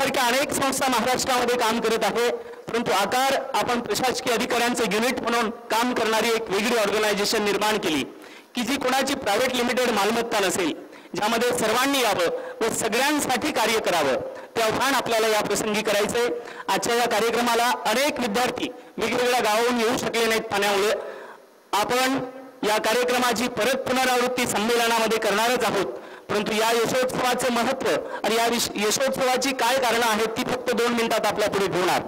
यासारख्या अनेक संस्था महाराष्ट्रामध्ये काम करत आहे, परंतु आकार आपण प्रशासकीय अधिकाऱ्यांचं युनिट म्हणून काम करणारी एक वेगळी ऑर्गनायझेशन निर्माण केली की जी कोणाची प्रायव्हेट लिमिटेड मालमत्ता नसेल, ज्यामध्ये सर्वांनी यावं व सगळ्यांसाठी कार्य करावं, ते आव्हान आपल्याला या प्रसंगी करायचंय। आजच्या या कार्यक्रमाला अनेक विद्यार्थी वेगवेगळ्या गावाहून येऊ शकले नाहीत पाण्यामुळे। आपण या कार्यक्रमाची परत पुनरावृत्ती संमेलनामध्ये करणारच आहोत, परंतु या यशोत्सवाचं महत्त्व आणि या यशोत्सवाची काय कारणं आहेत ती फक्त 2 मिनिटात आपल्या पुढे ठेवणार।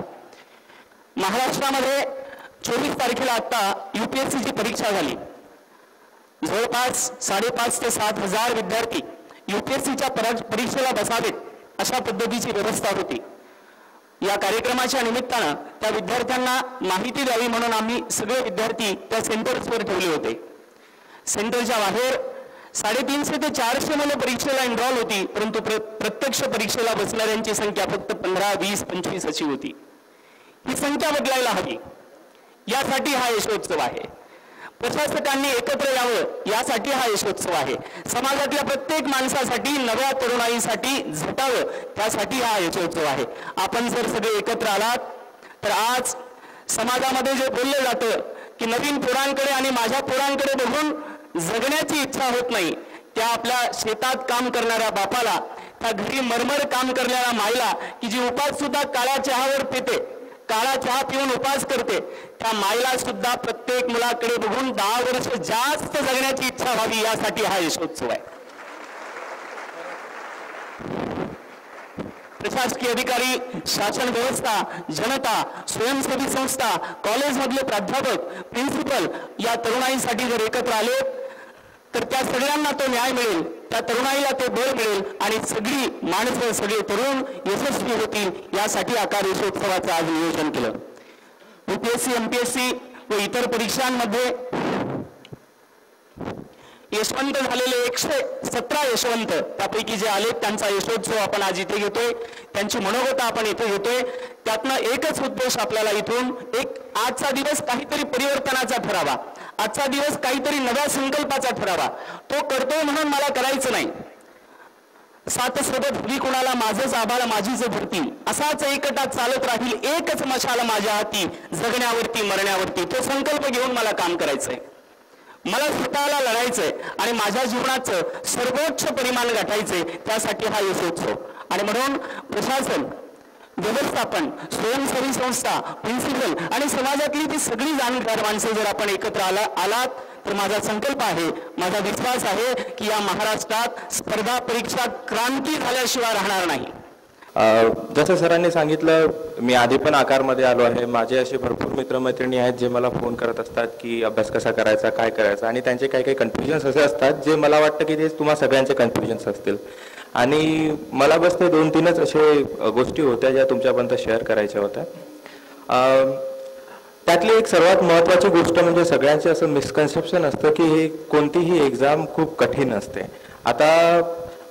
महाराष्ट्रामध्ये 24 तारखेला आता UPSCची परीक्षा झाली। जवळपास 5,500 ते 7,000 विद्यार्थी UPSCच्या परीक्षेला बसावेत अशा पद्धतीची व्यवस्था होती। या कार्यक्रमाच्या निमित्तानं त्या विद्यार्थ्यांना माहिती द्यावी म्हणून आम्ही सगळे विद्यार्थी त्या सेंटर्सवर ठेवले होते। सेंटरच्या बाहेर 350 ते 400 मुलं परीक्षेला एनरोल होती, परंतु प्रत्यक्ष परीक्षेला बसणाऱ्यांची संख्या फक्त 15, 20, 25 अशी होती। ही संख्या बदलायला हवी, यासाठी हा यशोत्सव आहे। प्रशासकांनी एकत्र यावं यासाठी हा यशोत्सव आहे। समाजातल्या प्रत्येक माणसासाठी, नव्या तरुणाईसाठी झटावं त्यासाठी हा यशोत्सव आहे। आपण जर सगळे एकत्र आलात तर आज समाजामध्ये जे बोललं जातं की नवीन पोरांकडे आणि माझ्या पोरांकडे बघून जगण्याची इच्छा होत नाही, त्या आपल्या शेतात काम करणाऱ्या बापाला, त्या घरी मरमर काम करणाऱ्या माईला की जी उपास सुद्धा काळ्या चहावर पिते, काळा चहा पिऊन उपास करते, त्या माईला सुद्धा प्रत्येक मुलाकडे बघून 10 वर्ष जास्त जगण्याची इच्छा व्हावी यासाठी हा यशोत्सव आहे। प्रशासकीय अधिकारी, शासन व्यवस्था, जनता, स्वयंसेवी संस्था, कॉलेजमधले प्राध्यापक, प्रिन्सिपल या तरुणाईसाठी जर एकत्र आले तर त्या सगळ्यांना तो न्याय मिळेल, त्या तरुणाईला ते बळ मिळेल आणि सगळी माणसं, सगळे तरुण यशस्वी होतील यासाठी आकार यशोत्सवाचं आज नियोजन केलं। UPSC, MPSC व इतर परीक्षांमध्ये यशवंत झालेले 117 यशवंत, त्यापैकी जे आले त्यांचा यशोत्सव आपण आज इथे घेतोय, त्यांची मनोगत आपण इथे घेतोय। त्यातनं एकच उद्देश आपल्याला इथून आजचा दिवस काहीतरी परिवर्तनाचा ठरावा, आजचा दिवस काहीतरी नव्या संकल्पाचा ठरावा। तो करतोय म्हणून मला करायचं नाही, सात सोबत हवी कुणाला माझंच आभाळ माझीच धरती, असाच एकटा चालत राहील एकच मशाल माझ्या हाती, जगण्यावरती मरण्यावरती। तो संकल्प घेऊन मला काम करायचंय, मला स्वतःला लढायचंय आणि माझ्या जीवनाचं सर्वोच्च परिमाण गाठायचंय, त्यासाठी हा यशोत्सव। आणि म्हणून प्रशासन, व्यवस्थापन, स्वयंसेवी संस्था, प्रिन्सिपल आणि समाजातली ती सगळी जाणकार माणसं जर आपण एकत्र आलात तर माझा संकल्प आहे, माझा विश्वास आहे की या महाराष्ट्रात स्पर्धा परीक्षा क्रांती झाल्याशिवाय राहणार नाही। जसं सरांनी सांगितलं, मी आधी पण आकारमध्ये आलो आहे। माझे असे भरपूर मित्रमैत्रिणी आहेत जे मला फोन करत असतात की अभ्यास कसा करायचा, काय करायचा, आणि त्यांचे काही काही कन्फ्युजन्स असे असतात जे मला वाटतं की ते तुम्हा सगळ्यांचे कन्फ्युजन्स असतील। आणि मला बस ते 2-3च असे गोष्टी होत्या ज्या तुमच्यापर्यंत शेअर करायच्या होत्या। त्यातली एक सर्वात महत्त्वाची गोष्ट म्हणजे सगळ्यांचे असं मिसकन्सेप्शन असतं की हे कोणतीही एक्झाम खूप कठीण असते। आता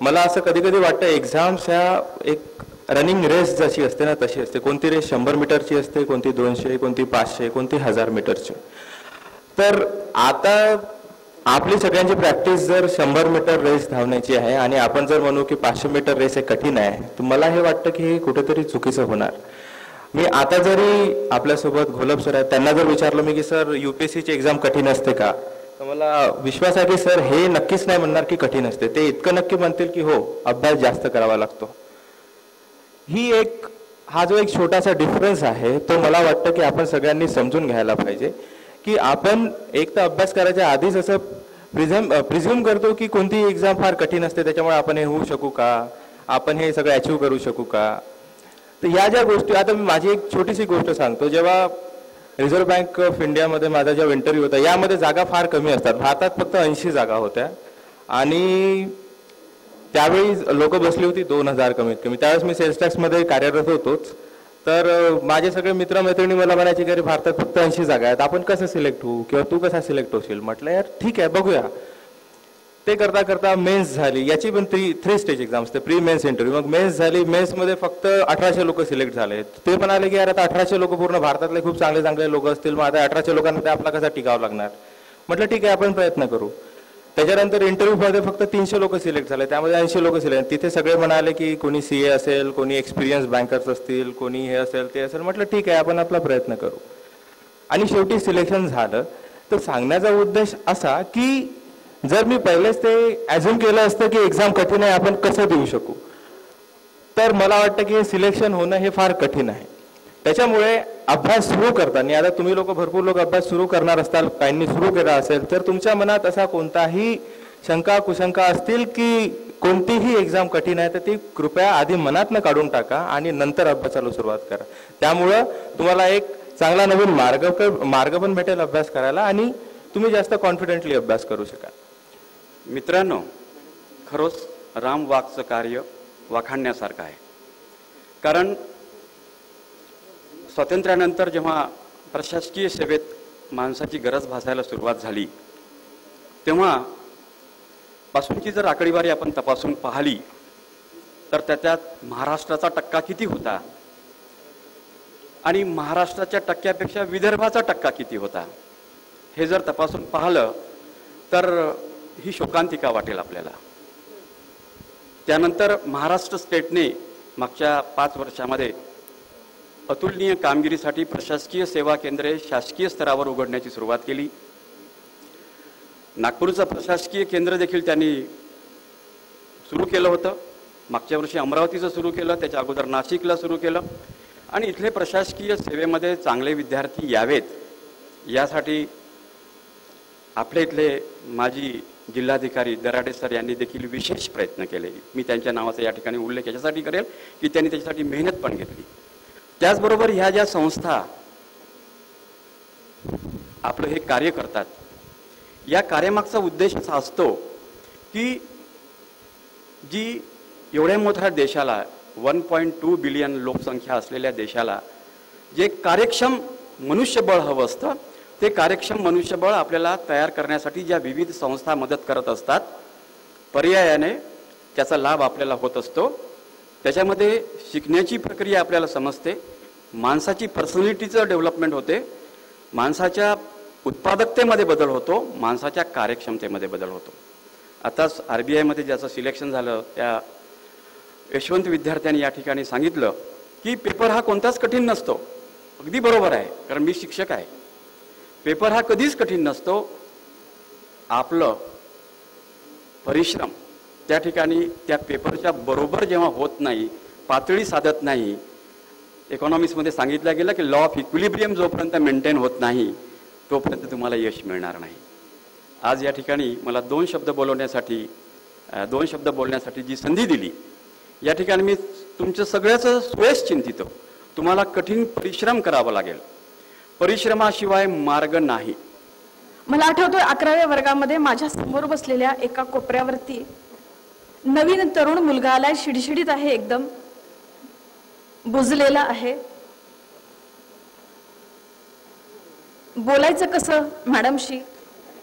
मला असं कधी कधी वाटतं एक्झाम्स ह्या एक रनिंग रेस जशी असते ना तशी असते। कोणती रेस 100 मीटरची असते, कोणती 200, कोणती 500, कोणती 1000 मीटरची। तर आता आपली सगळ्यांची प्रॅक्टिस जर 100 मीटर रेस धावण्याची आहे आणि आपण जर म्हणू की 500 मीटर रेस हे कठीण आहे, तर मला हे वाटतं की हे कुठेतरी चुकीचं होणार। मी आता जरी आपल्यासोबत घोलप सर आहेत त्यांना जर विचारलं मी की सर UPSCची एक्झाम कठीण असते का, तर मला विश्वास आहे की सर हे नक्कीच नाही म्हणणार की कठीण असते। ते इतकं नक्की म्हणतील की हो, अभ्यास जास्त करावा लागतो। हा जो एक छोटासा डिफरन्स आहे तो मला वाटतं की आपण सगळ्यांनी समजून घ्यायला पाहिजे की आपण एक तर अभ्यास करायच्या आधीच असं प्रिझ्युम करतो की कोणती एक्झाम फार कठीण असते, त्याच्यामुळे आपण हे होऊ शकू का, आपण हे सगळं अचीव करू शकू का। तर या ज्या गोष्टी, आता मी माझी एक छोटीशी गोष्ट सांगतो। जेव्हा रिझर्व्ह बँक ऑफ इंडियामध्ये माझा जेव्हा इंटरव्ह्यू होता, यामध्ये जागा फार कमी असतात, भारतात फक्त 80 जागा होत्या आणि त्यावेळी लोक बसली होती 2000 कमीत कमी। त्यावेळेस मी सेल्स टॅक्समध्ये कार्यरत होतोच। तर माझे सगळे मित्रमैत्रिणी मला म्हणायचे की अरे भारतात फक्त 80 जागा आहेत, आपण कसं सिलेक्ट होऊ किंवा तू कसा सिलेक्ट होशील। म्हटलं यार ठीक आहे बघूया। ते करता करता मेन्स झाली, याची पण 3 स्टेज एक्झाम असते, प्री मेन्स इंटरव्ह्यू। मग मेन्स झाली, मेन्समध्ये फक्त 1800 लोक सिलेक्ट झाले। ते म्हणाले की यार आता 1800 लोक पूर्ण भारतातले खूप चांगले चांगले लोक असतील, मग आता 1800 लोकांना ते आपला कसा टिकावं लागणार। म्हटलं ठीक आहे आपण प्रयत्न करू। त्याच्यानंतर इंटरव्ह्यूमध्ये फक्त 300 लोक सिलेक्ट झाले, त्यामध्ये 80 लोक सिलेक्ट. तिथे सगळे म्हणाले की कोणी CA असेल, कोणी एक्सपिरियन्स बँकर्स असतील, कोणी हे असेल ते असेल. म्हटलं ठीक आहे, आपण आपला प्रयत्न करू. आणि शेवटी सिलेक्शन झालं. तर सांगण्याचा उद्देश असा की जर मी पहिलेच ते ॲझ्युम केलं असतं की एक्झाम कठीण आहे, आपण कसं देऊ शकू, तर मला वाटतं की हे सिलेक्शन होणं हे फार कठीण आहे. त्याच्यामुळे अभ्यास सुरू करताना, आता तुम्ही लोक भरपूर लोक अभ्यास सुरू करणार असताल, काहींनी सुरू केला असेल, तर तुमच्या मनात असा कोणताही शंका कुशंका असतील की कोणतीही एक्झाम कठीण आहे, तर ती कृपया आधी मनातनं काढून टाका आणि नंतर अभ्यासाला सुरुवात करा. त्यामुळं तुम्हाला एक चांगला नवीन मार्ग पण भेटेल अभ्यास करायला आणि तुम्ही जास्त कॉन्फिडेंटली अभ्यास करू शकाल. मित्रांनो, खरोच राम वाघचं कार्य वाखाणण्यासारखं आहे. कारण स्वातंत्र्यानंतर जेव्हा प्रशासकीय सेवेत माणसाची गरज भासायला सुरुवात झाली, तेव्हा पासूनची जर आकडेवारी आपण तपासून पाहिली तर त्याच्यात महाराष्ट्राचा टक्का किती होता आणि महाराष्ट्राच्या टक्क्यापेक्षा विदर्भाचा टक्का किती होता हे जर तपासून पाहिलं तर ही शोकांतिका वाटेल आपल्याला. त्यानंतर महाराष्ट्र स्टेटने मागच्या 5 वर्षामध्ये अतुलनीय कामगिरीसाठी प्रशासकीय सेवा केंद्रे शासकीय स्तरावर उघडण्याची सुरुवात केली. नागपूरचं प्रशासकीय केंद्र देखील त्यांनी सुरू केलं होतं. मागच्या वर्षी अमरावतीचं सुरू केलं, त्याच्या अगोदर नाशिकला सुरू केलं. आणि इथले प्रशासकीय सेवेमध्ये चांगले विद्यार्थी यावेत यासाठी आपल्या इथले माजी जिल्हाधिकारी दराडे सर यांनी देखील विशेष प्रयत्न केले. मी त्यांच्या नावाचा या ठिकाणी उल्लेख याच्यासाठी करेल की त्यांनी त्याच्यासाठी मेहनत पण घेतली. त्याचबरोबर ह्या ज्या संस्था आपलं हे कार्य करतात, या कार्यामागचा उद्देश असा असतो की जी एवढ्या मोठ्या देशाला 1.2 बिलियन लोकसंख्या असलेल्या देशाला जे कार्यक्षम मनुष्यबळ हवं असतं, ते कार्यक्षम मनुष्यबळ आपल्याला तयार करण्यासाठी ज्या विविध संस्था मदत करत असतात, पर्यायाने त्याचा लाभ आपल्याला होत असतो. त्याच्यामध्ये शिकण्याची प्रक्रिया आपल्याला समजते, माणसाची पर्सनॅलिटीचं डेव्हलपमेंट होते, माणसाच्या उत्पादकतेमध्ये बदल होतो, माणसाच्या कार्यक्षमतेमध्ये बदल होतो. आताच RBIमध्ये ज्याचं सिलेक्शन झालं त्या यशवंत विद्यार्थ्यांनी या ठिकाणी सांगितलं की पेपर हा कोणताच कठीण नसतो. अगदी बरोबर आहे, कारण मी शिक्षक आहे. पेपर हा कधीच कठीण नसतो. आपलं परिश्रम त्या ठिकाणी त्या पेपरच्या बरोबर जेव्हा होत नाही, पातळी साधत नाही, इकॉनॉमिक्समध्ये सांगितलं गेलं की लॉ ऑफ इक्विलिब्रियम जोपर्यंत मेंटेन होत नाही तोपर्यंत तुम्हाला यश मिळणार नाही. आज या ठिकाणी मला 2 शब्द बोलण्यासाठी जी संधी दिली, या ठिकाणी मी तुमचं सगळ्याचं सुयश चिंतितो. तुम्हाला कठीण परिश्रम करावा लागेल, परिश्रमाशिवाय मार्ग नाही. मला आठवतोय 11व्या वर्गामध्ये माझ्या समोर बसलेल्या एका कोपऱ्यावरती नवीन तरुण मुलगा आलाय, शिडशिडीत आहे, एकदम बुजलेला आहे. बोलायचं कसं मॅडमशी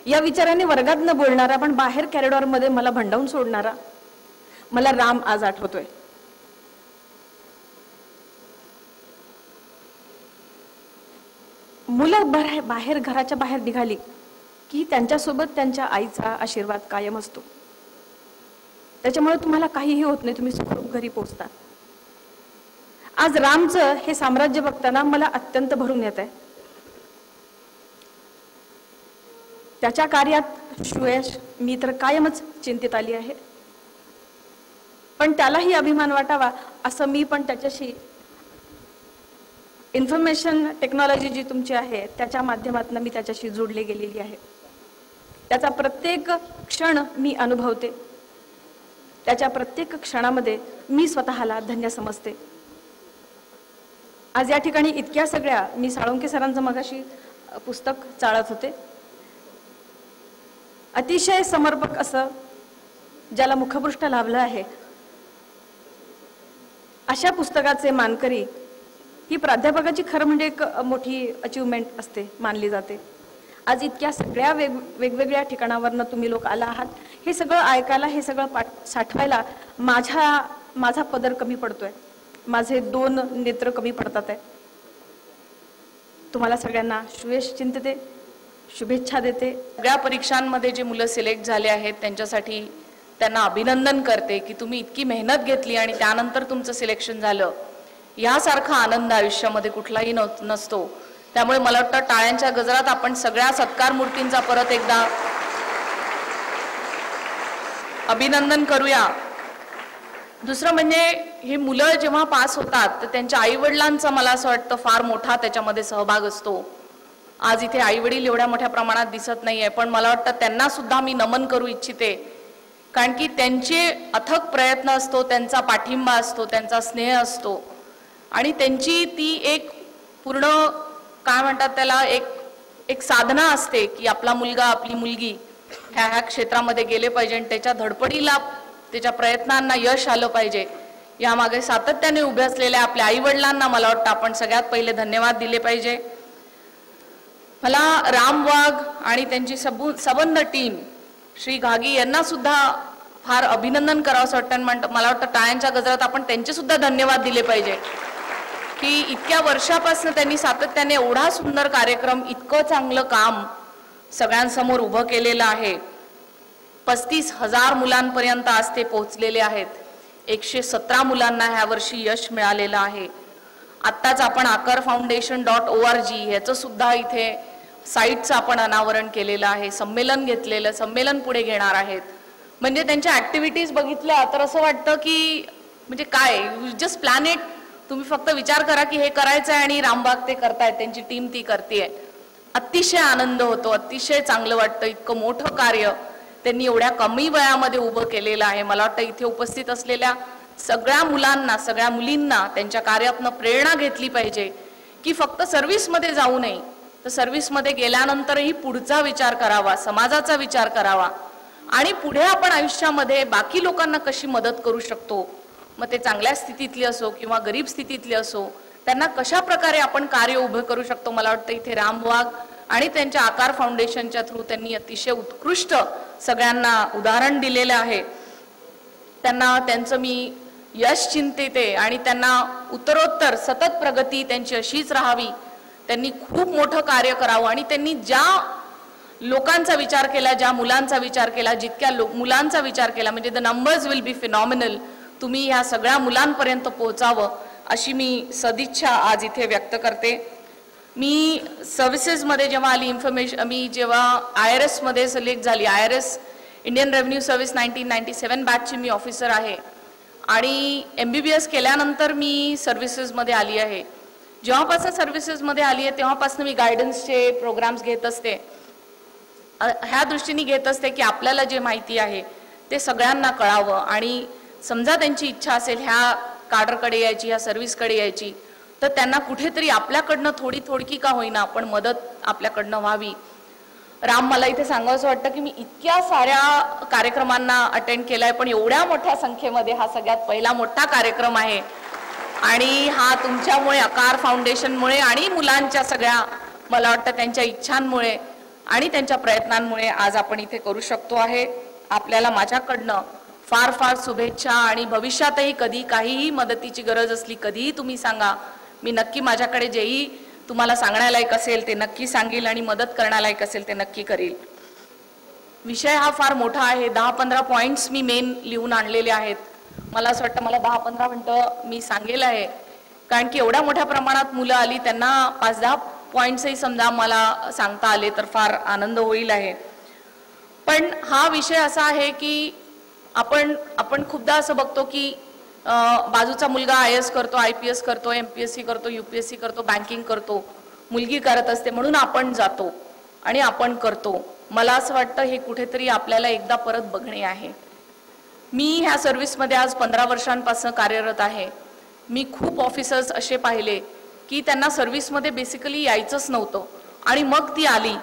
या विचाराने वर्गात न बोलणारा पण बाहेर कॉरिडॉरमध्ये मला भंडावून सोडणारा मला राम आज आठवतोय. मुलं बाहेर घराच्या बाहेर निघाली की त्यांच्यासोबत त्यांच्या आईचा आशीर्वाद कायम असतो. त्याच्यामुळे तुम्हाला काहीही होत नाही, तुम्ही सुखरूप घरी पोहोचता. आज रामचं हे साम्राज्य बघताना मला अत्यंत भरून येत आहे. त्याच्या कार्यात सुयश मी तर कायमच चिंतित आली आहे, पण त्यालाही अभिमान वाटावा असं मी पण त्याच्याशी इन्फॉर्मेशन टेक्नॉलॉजी जी तुमची आहे त्याच्या माध्यमातून मी त्याच्याशी जोडले गेलेली आहे. त्याचा प्रत्येक क्षण मी अनुभवते, त्याच्या प्रत्येक क्षणामध्ये मी स्वतःला धन्य समजते. आज या ठिकाणी इतक्या सगळ्या मी साळुंके सरांचं मगाशी पुस्तक चाळत होते. अतिशय समर्पक असं ज्याला मुखपृष्ठ लाभलं आहे अशा पुस्तकाचे मानकरी ही प्राध्यापकाची खरं म्हणजे एक मोठी अचीवमेंट असते, मानली जाते. आज इतक्या सगळ्या वेगवेगळ्या ठिकाणावरनं तुम्ही लोक आला आहात. हे सगळं ऐकायला, हे सगळं साठवायला माझा पदर कमी पडतोय, माझे 2 नेत्र कमी पडतात आहे. तुम्हाला सगळ्यांना सुयश चिंतते. शुभेच्छा देते. सगळ्या परीक्षांमध्ये जे मुलं सिलेक्ट झाले आहेत त्यांच्यासाठी त्यांना अभिनंदन करते की तुम्ही इतकी मेहनत घेतली आणि त्यानंतर तुमचं सिलेक्शन झालं. यासारखा आनंद आयुष्यामध्ये कुठलाही नसतो. त्यामुळे मला वाटतं टाळ्यांच्या गजरात आपण सगळ्या सत्कार मूर्तींचा परत एकदा अभिनंदन करूया. दुसरं म्हणजे हे मुलं जेव्हा पास होतात तर त्यांच्या आईवडिलांचा मला असं वाटतं फार मोठा त्याच्यामध्ये सहभाग असतो. आज इथे आईवडील एवढ्या मोठ्या प्रमाणात दिसत नाहीये, पण मला वाटतं त्यांना सुद्धा मी नमन करू इच्छिते. कारण की त्यांचे अथक प्रयत्न असतो, त्यांचा पाठिंबा असतो, त्यांचा स्नेह असतो आणि त्यांची ती एक पूर्ण काय म्हणतात त्याला एक साधना असते की आपला मुलगा आपली मुलगी ह्या क्षेत्रामध्ये गेले पाहिजे आणि त्याच्या धडपडीला त्याच्या प्रयत्नांना यश आलं पाहिजे. यामागे सातत्याने उभे असलेल्या आपल्या आई वडिलांना मला वाटतं आपण सगळ्यात पहिले धन्यवाद दिले पाहिजे. मला राम वाघ आणि त्यांची सबंध टीम श्री घागी यांना सुद्धा फार अभिनंदन करावं असं वाटतं. मला वाटतं टाळ्यांच्या गजरात आपण त्यांचे सुद्धा धन्यवाद दिले पाहिजे की इतक्या वर्षापासून त्यांनी सातत्याने एवढा सुंदर कार्यक्रम, इतकं चांगलं काम सगळ्यांसमोर उभं केलेलं आहे. 35,000 मुलांपर्यंत आज ते पोहोचलेले आहेत. 117 मुलांना ह्या वर्षी यश मिळालेलं आहे. आत्ताच आपण akarfoundation.org ह्याचं सुद्धा इथे साईटचं आपण अनावरण केलेलं आहे. संमेलन घेतलेलं, संमेलन पुढे घेणार आहेत. म्हणजे त्यांच्या ऍक्टिव्हिटीज बघितल्या तर असं वाटतं की म्हणजे काय, यू जस्ट प्लॅन इट. तुम्ही फक्त विचार करा की हे करायचं आहे आणि रामबाग ते करतायत, त्यांची टीम ती करते. अतिशय आनंद होतो, अतिशय चांगलं वाटतं. इतकं मोठं कार्य त्यांनी एवढ्या कमी वयामध्ये उभं केलेलं आहे. मला वाटतं इथे उपस्थित असलेल्या सगळ्या मुलांना, सगळ्या मुलींना त्यांच्या कार्यातनं प्रेरणा घेतली पाहिजे की फक्त सर्व्हिसमध्ये जाऊ नये, तर सर्व्हिसमध्ये गेल्यानंतरही पुढचा विचार करावा, समाजाचा विचार करावा आणि पुढे आपण आयुष्यामध्ये बाकी लोकांना कशी मदत करू शकतो. मग ते चांगल्या स्थितीतली असो किंवा गरीब स्थितीतली असो, त्यांना कशा प्रकारे आपण कार्य उभं करू शकतो. मला वाटतं इथे राम वाघ आणि त्यांच्या आकार फाउंडेशनच्या थ्रू त्यांनी अतिशय उत्कृष्ट सगळ्यांना उदाहरण दिलेलं आहे. त्यांना त्यांचं मी यश चिंतिते आणि त्यांना उत्तरोत्तर सतत प्रगती त्यांची अशीच राहावी. त्यांनी खूप मोठं कार्य करावं आणि त्यांनी ज्या लोकांचा विचार केला, ज्या मुलांचा विचार केला, जितक्या मुलांचा विचार केला, म्हणजे the numbers will be phenomenal. तुम्ही ह्या सगळ्या मुलांपर्यंत पोहोचावं अशी मी सदिच्छा आज इथे व्यक्त करते. मी सर्व्हिसेसमध्ये जेव्हा आली, मी जेव्हा IRS मध्ये सिलेक्ट झाली, IRS इंडियन रेव्हेन्यू सर्व्हिस 1997 बॅचची मी ऑफिसर आहे आणि MBBS केल्यानंतर मी सर्व्हिसेसमध्ये आली आहे. जेव्हापासून सर्व्हिसेसमध्ये आली आहे तेव्हापासून मी गायडन्सचे प्रोग्राम्स घेत असते. ह्या दृष्टीने घेत असते की आपल्याला जे माहिती आहे ते सगळ्यांना कळावं आणि समजा त्यांची इच्छा असेल ह्या काडरकडे यायची, ह्या सर्व्हिसकडे यायची, तर त्यांना कुठेतरी आपल्याकडनं थोडी का होईना पण मदत आपल्याकडनं व्हावी. राम, मला इथे सांगावंसं वाटतं की मी इतक्या साऱ्या कार्यक्रमांना अटेंड केलाय, पण एवढ्या मोठ्या संख्येमध्ये हा सगळ्यात पहिला मोठा कार्यक्रम आहे आणि हा तुमच्यामुळे, आकार फाउंडेशनमुळे आणि मुलांच्या सगळ्या मला वाटतं त्यांच्या इच्छांमुळे आणि त्यांच्या प्रयत्नांमुळे आज आपण इथे करू शकतो आहे. आपल्याला माझ्याकडनं फार फार शुभेच्छा आणि भविष्यातही कधी काहीही मदतीची गरज असली कधीही तुम्ही सांगा. मी नक्की माझ्याकडे जेही तुम्हाला सांगण्यालायक असेल ते नक्की सांगेल आणि मदत करण्यालायक असेल ते नक्की करेल. विषय हा फार मोठा आहे. 10-15 पॉइंट्स मी मेन लिहून आणलेले आहेत. मला असं वाटतं मला 10-15 मिनिटं मी सांगेल आहे, कारण की एवढ्या मोठ्या प्रमाणात मुलं आली, त्यांना 5-10 पॉइंट्सही समजा मला सांगता आले तर फार आनंद होईल आहे. पण हा विषय असा आहे की आपण खूपदा असं बघतो की बाजूचा मुलगा IAS करतो, IPS करतो, MPSC करतो, UPSC करतो, बँकिंग करतो, मुलगी करत असते म्हणून आपण जातो आणि आपण करतो. मला असं वाटतं हे कुठेतरी आपल्याला एकदा परत बघणे आहे. मी ह्या सर्व्हिसमध्ये आज 15 वर्षांपासून कार्यरत आहे. मी खूप ऑफिसर्स असे पाहिले की त्यांना सर्व्हिसमध्ये बेसिकली यायचंच नव्हतं आणि मग ती आली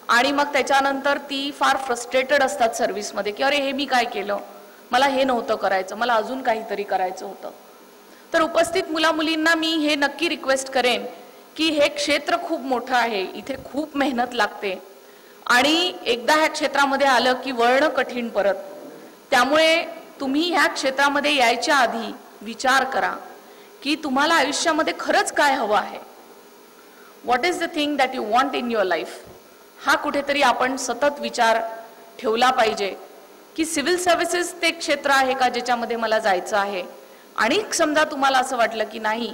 आणि मग त्याच्यानंतर ती फार फ्रस्ट्रेटेड असतात सर्व्हिसमध्ये की अरे हे मी काय केलं, मला हे नव्हतं करायचं, मला अजून काहीतरी करायचं होतं. तर उपस्थित मुलामुलींना मी हे नक्की रिक्वेस्ट करेन की हे क्षेत्र खूप मोठं आहे, इथे खूप मेहनत लागते आणि एकदा ह्या क्षेत्रामध्ये आलं की वळणं कठीण परत. त्यामुळे तुम्ही ह्या क्षेत्रामध्ये यायच्या आधी विचार करा की तुम्हाला आयुष्यामध्ये खरंच काय हवं आहे. What is the thing that you want in your life. हा कुठेतरी आपण सतत विचार ठेवला पाहिजे की सिव्हिल सर्व्हिसेस ते क्षेत्र आहे का ज्याच्यामध्ये मला जायचं आहे. आणि समजा तुम्हाला असं वाटलं की नाही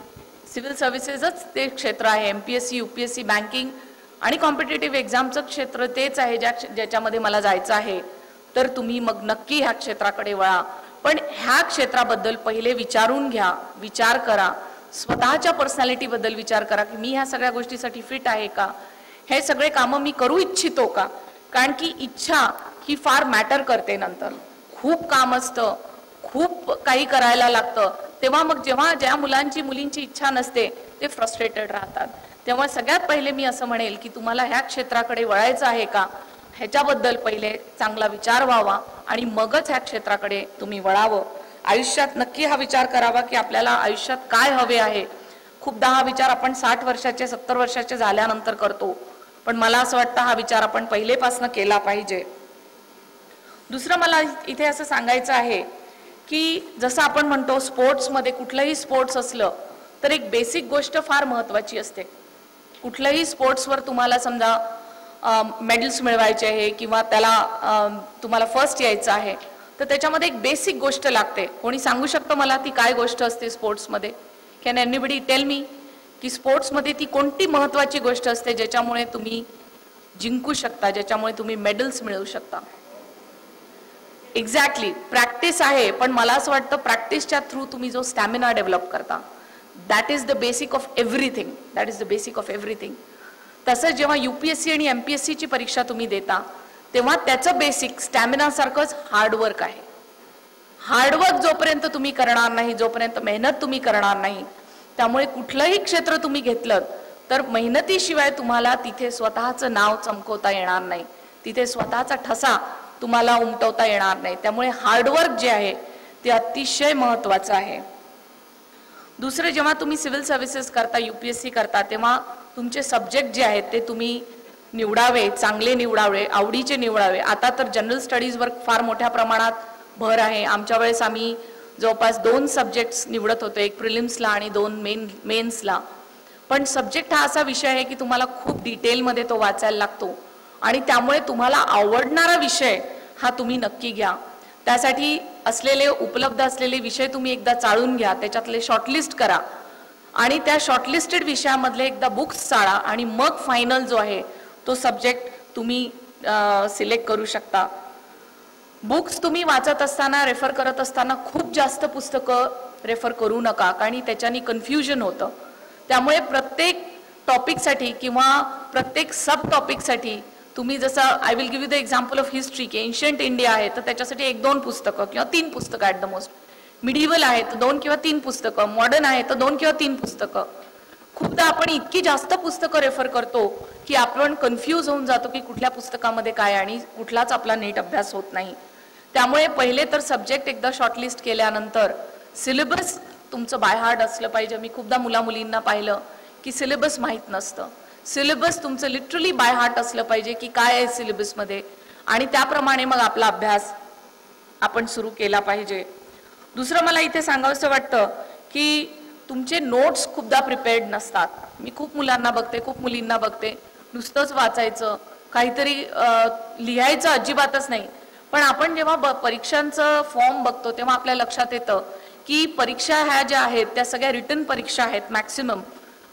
सिव्हिल सर्व्हिसेसच ते क्षेत्र आहे, MPSC UPSC बँकिंग आणि कॉम्पिटेटिव्ह एक्झामचं क्षेत्र तेच आहे ज्याच्यामध्ये मला जायचं आहे, तर तुम्ही मग नक्की ह्या क्षेत्राकडे वळा. पण ह्या क्षेत्राबद्दल पहिले विचारून घ्या, विचार करा, स्वतःच्या पर्सनॅलिटीबद्दल विचार करा की मी ह्या सगळ्या गोष्टीसाठी फिट आहे का, हे सगळे कामं मी करू इच्छितो का. कारण की इच्छा ही फार मॅटर करते. नंतर खूप काम असतं, खूप काही करायला लागतं, तेव्हा मग जेव्हा ज्या मुलींची इच्छा नसते ते फ्रस्ट्रेटेड राहतात. तेव्हा सगळ्यात पहिले मी असं म्हणेल की तुम्हाला ह्या क्षेत्राकडे वळायचं आहे का ह्याच्याबद्दल पहिले चांगला विचार व्हावा आणि मगच ह्या क्षेत्राकडे तुम्ही वळावं. आयुष्यात नक्की हा विचार करावा की आपल्याला आयुष्यात काय हवे आहे. खूपदा हा विचार आपण 60 वर्षाचे 70 वर्षाचे झाल्यानंतर करतो, पण मला असं वाटतं हा विचार आपण पहिलेपासून केला पाहिजे. दुसरं मला इथे असं सांगायचं आहे की जसं आपण म्हणतो स्पोर्ट्समध्ये कुठलंही स्पोर्ट्स असलं तर एक बेसिक गोष्ट फार महत्त्वाची असते. कुठल्याही स्पोर्ट्सवर तुम्हाला समजा मेडल्स मिळवायचे आहे किंवा त्याला तुम्हाला फर्स्ट यायचं आहे तर त्याच्यामध्ये एक बेसिक गोष्ट लागते. कोणी सांगू शकतं मला ती काय गोष्ट असते स्पोर्ट्समध्ये? कॅन एनिबडी टेल मी की स्पोर्ट्समध्ये ती कोणती महत्त्वाची गोष्ट असते ज्याच्यामुळे तुम्ही जिंकू शकता, ज्याच्यामुळे तुम्ही मेडल्स मिळवू शकता? एक्झॅक्टली प्रॅक्टिस आहे, पण मला असं वाटतं प्रॅक्टिसच्या थ्रू तुम्ही जो स्टॅमिना डेव्हलप करता that is the basic of everything, that is the basic of everything. तसं जेव्हा UPSC आणि MPSCची परीक्षा तुम्ही देता तेव्हा त्याचं बेसिक स्टॅमिना सारखंच हार्डवर्क आहे. हार्डवर्क जोपर्यंत तुम्ही करणार नाही, जोपर्यंत मेहनत तुम्ही करणार नाही, त्यामुळे कुठलंही क्षेत्र तुम्ही घेतलं तर मेहनतीशिवाय तुम्हाला तिथे स्वतःचं नाव चमकवता येणार नाही, तिथे स्वतःचा ठसा तुम्हाला उमटवता येणार नाही. त्यामुळे हार्डवर्क जे आहे ते अतिशय महत्त्वाचं आहे. दुसरं, जेव्हा तुम्ही सिव्हिल सर्व्हिसेस करता, UPSC करता, तेव्हा तुमचे सब्जेक्ट जे आहेत ते तुम्ही निवडावे, चांगले निवडावे, आवडीचे निवडावे. आता तर जनरल स्टडीजवर फार मोठ्या प्रमाणात भर आहे. आमच्या वेळेस आम्ही जवळपास 2 सब्जेक्ट्स निवडत होतो, एक प्रिलिम्सला आणि 2 मेन्सला. पण सब्जेक्ट हा असा विषय आहे की तुम्हाला खूप डिटेलमध्ये तो वाचायला लागतो आणि त्यामुळे तुम्हाला आवडणारा विषय हा तुम्ही नक्की घ्या. त्यासाठी उपलब्ध असलेले विषय तुम्ही एकदा चाळून घ्या, त्याच्यातले शॉर्टलिस्ट करा आणि त्या शॉर्टलिस्टेड विषयामधले एकदा बुक्स चाळा आणि मग फायनल जो आहे तो सब्जेक्ट तुम्ही सिलेक्ट करू शकता. बुक्स तुम्ही वाचत असताना, रेफर करत असताना खूप जास्त पुस्तकं रेफर करू नका, कारण त्याच्यानी कन्फ्युजन होतं. त्यामुळे प्रत्येक टॉपिकसाठी किंवा प्रत्येक सब टॉपिकसाठी तुम्ही जसं I will give you the example of history की एन्शियंट इंडिया आहे तर त्याच्यासाठी 1-2 पुस्तकं किंवा 3 पुस्तकं ॲट द मोस्ट. मिडिवल आहे तर 2 किंवा 3 पुस्तकं, मॉडर्न आहे तर 2 किंवा 3 पुस्तकं. खूपदा आपण इतकी जास्त पुस्तकं रेफर करतो की आपण कन्फ्यूज होऊन जातो की कुठल्या पुस्तकामध्ये काय आणि कुठलाच आपला नीट अभ्यास होत नाही. त्यामुळे पहिले तर सब्जेक्ट एकदा शॉर्टलिस्ट केल्यानंतर सिलेबस तुमचं बाय हार्ट असलं पाहिजे. मी खूपदा मुलींना पाहिलं की सिलेबस माहीत नसतं. सिलेबस तुमचं लिटरली बाय हार्ट असलं पाहिजे की काय आहे सिलेबसमध्ये आणि त्याप्रमाणे मग आपला अभ्यास आपण सुरू केला पाहिजे. दुसरं मला इथे सांगावंसं वाटतं की तुमचे नोट्स खूपदा प्रिपेअर्ड नसतात. मी खूप मुलांना बघते, खूप मुलींना बघते, नुसतंच वाचायचं, काहीतरी लिहायचं अजिबातच नाही. पण आपण जेव्हा परीक्षांचं फॉर्म बघतो तेव्हा आपल्या लक्षात येतं की परीक्षा ह्या ज्या आहेत त्या सगळ्या रिटन परीक्षा आहेत मॅक्सिमम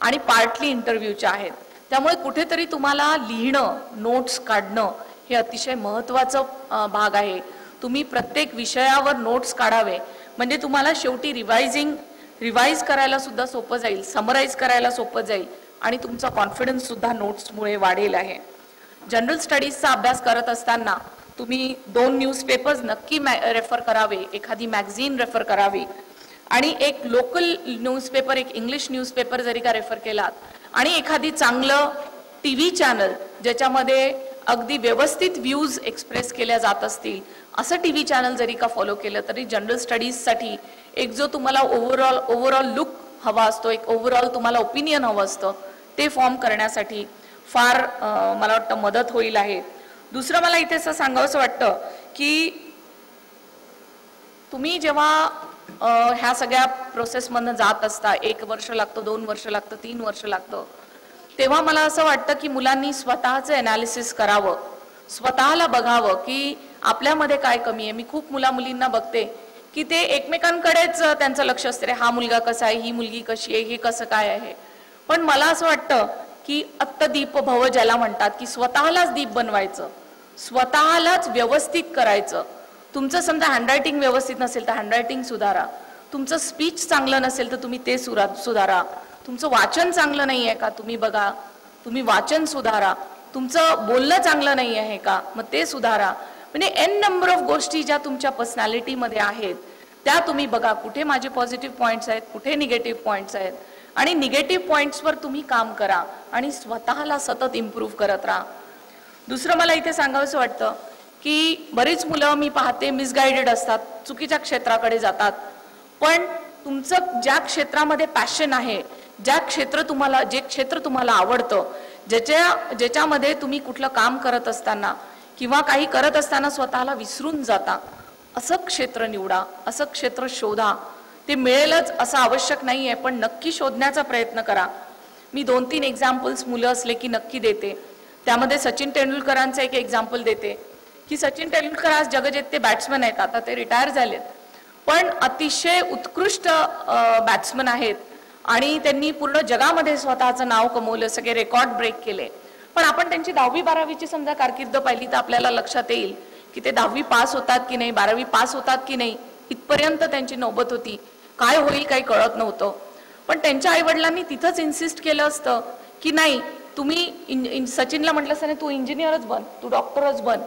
आणि पार्टली इंटरव्ह्यूच्या आहेत. त्यामुळे कुठेतरी तुम्हाला लिहिणं, नोट्स काढणं हे अतिशय महत्त्वाचं भाग आहे. तुम्ही प्रत्येक विषयावर नोट्स काढावे म्हणजे तुम्हाला शेवटी रिवाइज करायला सुद्धा सोपं जाईल, समराईज करायला सोपं जाईल आणि तुमचा कॉन्फिडन्स सुद्धा नोट्समुळे वाढेल आहे. जनरल स्टडीजचा अभ्यास करत असताना तुम्ही 2 न्यूजपेपर्स नक्की रेफर करावे, एखादी मॅगझिन रेफर करावी आणि एक लोकल न्यूजपेपर, एक इंग्लिश न्यूजपेपर जरी का रेफर केलात आणि एखादी चांगलं TV चॅनल ज्याच्यामध्ये अगदी व्यवस्थित व्ह्यूज एक्सप्रेस केल्या जात असतील असं TV चॅनल जरी का फॉलो केलं तरी जनरल स्टडीजसाठी एक जो तुम्हाला ओव्हरऑल लुक हवा असतो, एक ओव्हरऑल तुम्हाला ओपिनियन हवं असतं ते फॉर्म करण्यासाठी फार मला वाटतं मदत होईल आहे. दुसरं मला इथे असं सांगावंसं वाटतं की तुम्ही जेव्हा ह्या सगळ्या प्रोसेसमधनं जात असता, 1 वर्ष लागतं, 2 वर्ष लागतं, 3 वर्ष लागतं, तेव्हा मला असं वाटतं की मुलांनी स्वतःचं ॲनालिसिस करावं, स्वतःला बघावं की आपल्यामध्ये काय कमी आहे. मी खूप मुलींना बघते की ते एकमेकांकडेच त्यांचं लक्ष असते, रे हा मुलगा कसा आहे, ही मुलगी कशी आहे, हे कसं काय आहे. पण मला असं वाटतं की अत्तदीप भव ज्याला म्हणतात की स्वतःलाच दीप बनवायचं, स्वतःलाच व्यवस्थित करायचं. तुमचं समजा हँडरायटिंग व्यवस्थित नसेल तर हँडरायटिंग सुधारा, तुमचं स्पीच चांगलं नसेल तर तुम्ही ते सुधारा, तुमचं वाचन चांगलं नाही आहे का तुम्ही बघा, तुम्ही वाचन सुधारा, तुमचं बोलणं चांगलं नाही आहे का मग ते सुधारा. म्हणजे एन नंबर ऑफ गोष्टी ज्या तुमच्या पर्सनॅलिटीमध्ये आहेत त्या तुम्ही बघा, कुठे माझे पॉझिटिव्ह पॉईंट्स आहेत, कुठे निगेटिव्ह पॉईंट्स आहेत, आणि निगेटिव्ह पॉईंट्सवर तुम्ही काम करा आणि स्वतःला सतत इम्प्रूव्ह करत राहा. दुसरं मला इथे सांगावंसं वाटतं की बरीच मुलं मी पाहते मिसगायडेड असतात, चुकीच्या क्षेत्राकडे जातात. पण तुमचं ज्या क्षेत्रामध्ये पॅशन आहे, जे क्षेत्र तुम्हाला आवडतं, ज्याच्यामध्ये तुम्ही कुठलं काम करत असताना किंवा काही करत असताना स्वतःला विसरून जाता, असं क्षेत्र निवडा, असं क्षेत्र शोधा. ते मिळेलच असं आवश्यक नाही आहे, पण नक्की शोधण्याचा प्रयत्न करा. मी 2-3 एक्झाम्पल्स मुलं असले की नक्की देते. त्यामध्ये सचिन तेंडुलकरांचं एक एक्झाम्पल देते की सचिन तेंडुलकर आज जगजेते बॅट्समन आहेत, आता ते रिटायर झालेत, पण अतिशय उत्कृष्ट बॅट्समन आहेत आणि त्यांनी पूर्ण जगामध्ये स्वतःचं नाव कमवलं, सगळे रेकॉर्ड ब्रेक केले. पण आपण त्यांची 10वी-12वीची समजा कारकीर्द पाहिली तर आपल्याला लक्षात येईल की ते 10वी पास होतात की नाही, 12वी पास होतात की नाही, इथपर्यंत त्यांची नौबत होती. काय होईल काही कळत नव्हतं. पण त्यांच्या आईवडिलांनी तिथंच इन्सिस्ट केलं असतं की नाही, तुम्ही सचिनला म्हटलं असतं तू इंजिनियरच बन, तू डॉक्टरच बन,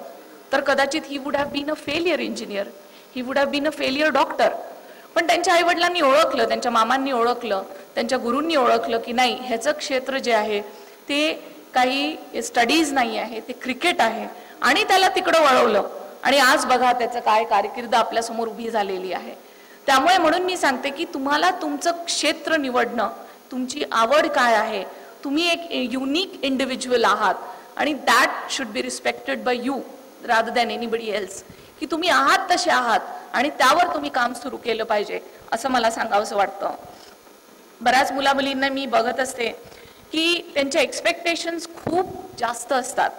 तर कदाचित he would have been a failure engineer, he would have been a failure doctor. पण त्यांच्या आईवडिलांनी ओळखलं, त्यांच्या मामांनी ओळखलं, त्यांच्या गुरूंनी ओळखलं की नाही, ह्याचं क्षेत्र जे आहे ते काही स्टडीज नाही आहे, ते क्रिकेट आहे, आणि त्याला तिकडं वळवलं. आणि आज बघा त्याचं काय कारकीर्द आपल्यासमोर उभी झालेली आहे. त्यामुळे म्हणून मी सांगते की तुम्हाला तुमचं क्षेत्र निवडणं, तुमची आवड काय आहे, तुम्ही एक युनिक इंडिव्हिज्युअल आहात आणि that should be respected by you rather than anybody else, की तुम्ही आहात तसे आहात आणि त्यावर तुम्ही काम सुरू केलं पाहिजे असं मला सांगावंसं वाटतं. बऱ्याच मुलींना मी बघत असते की त्यांचे एक्सपेक्टेशन्स खूप जास्त असतात.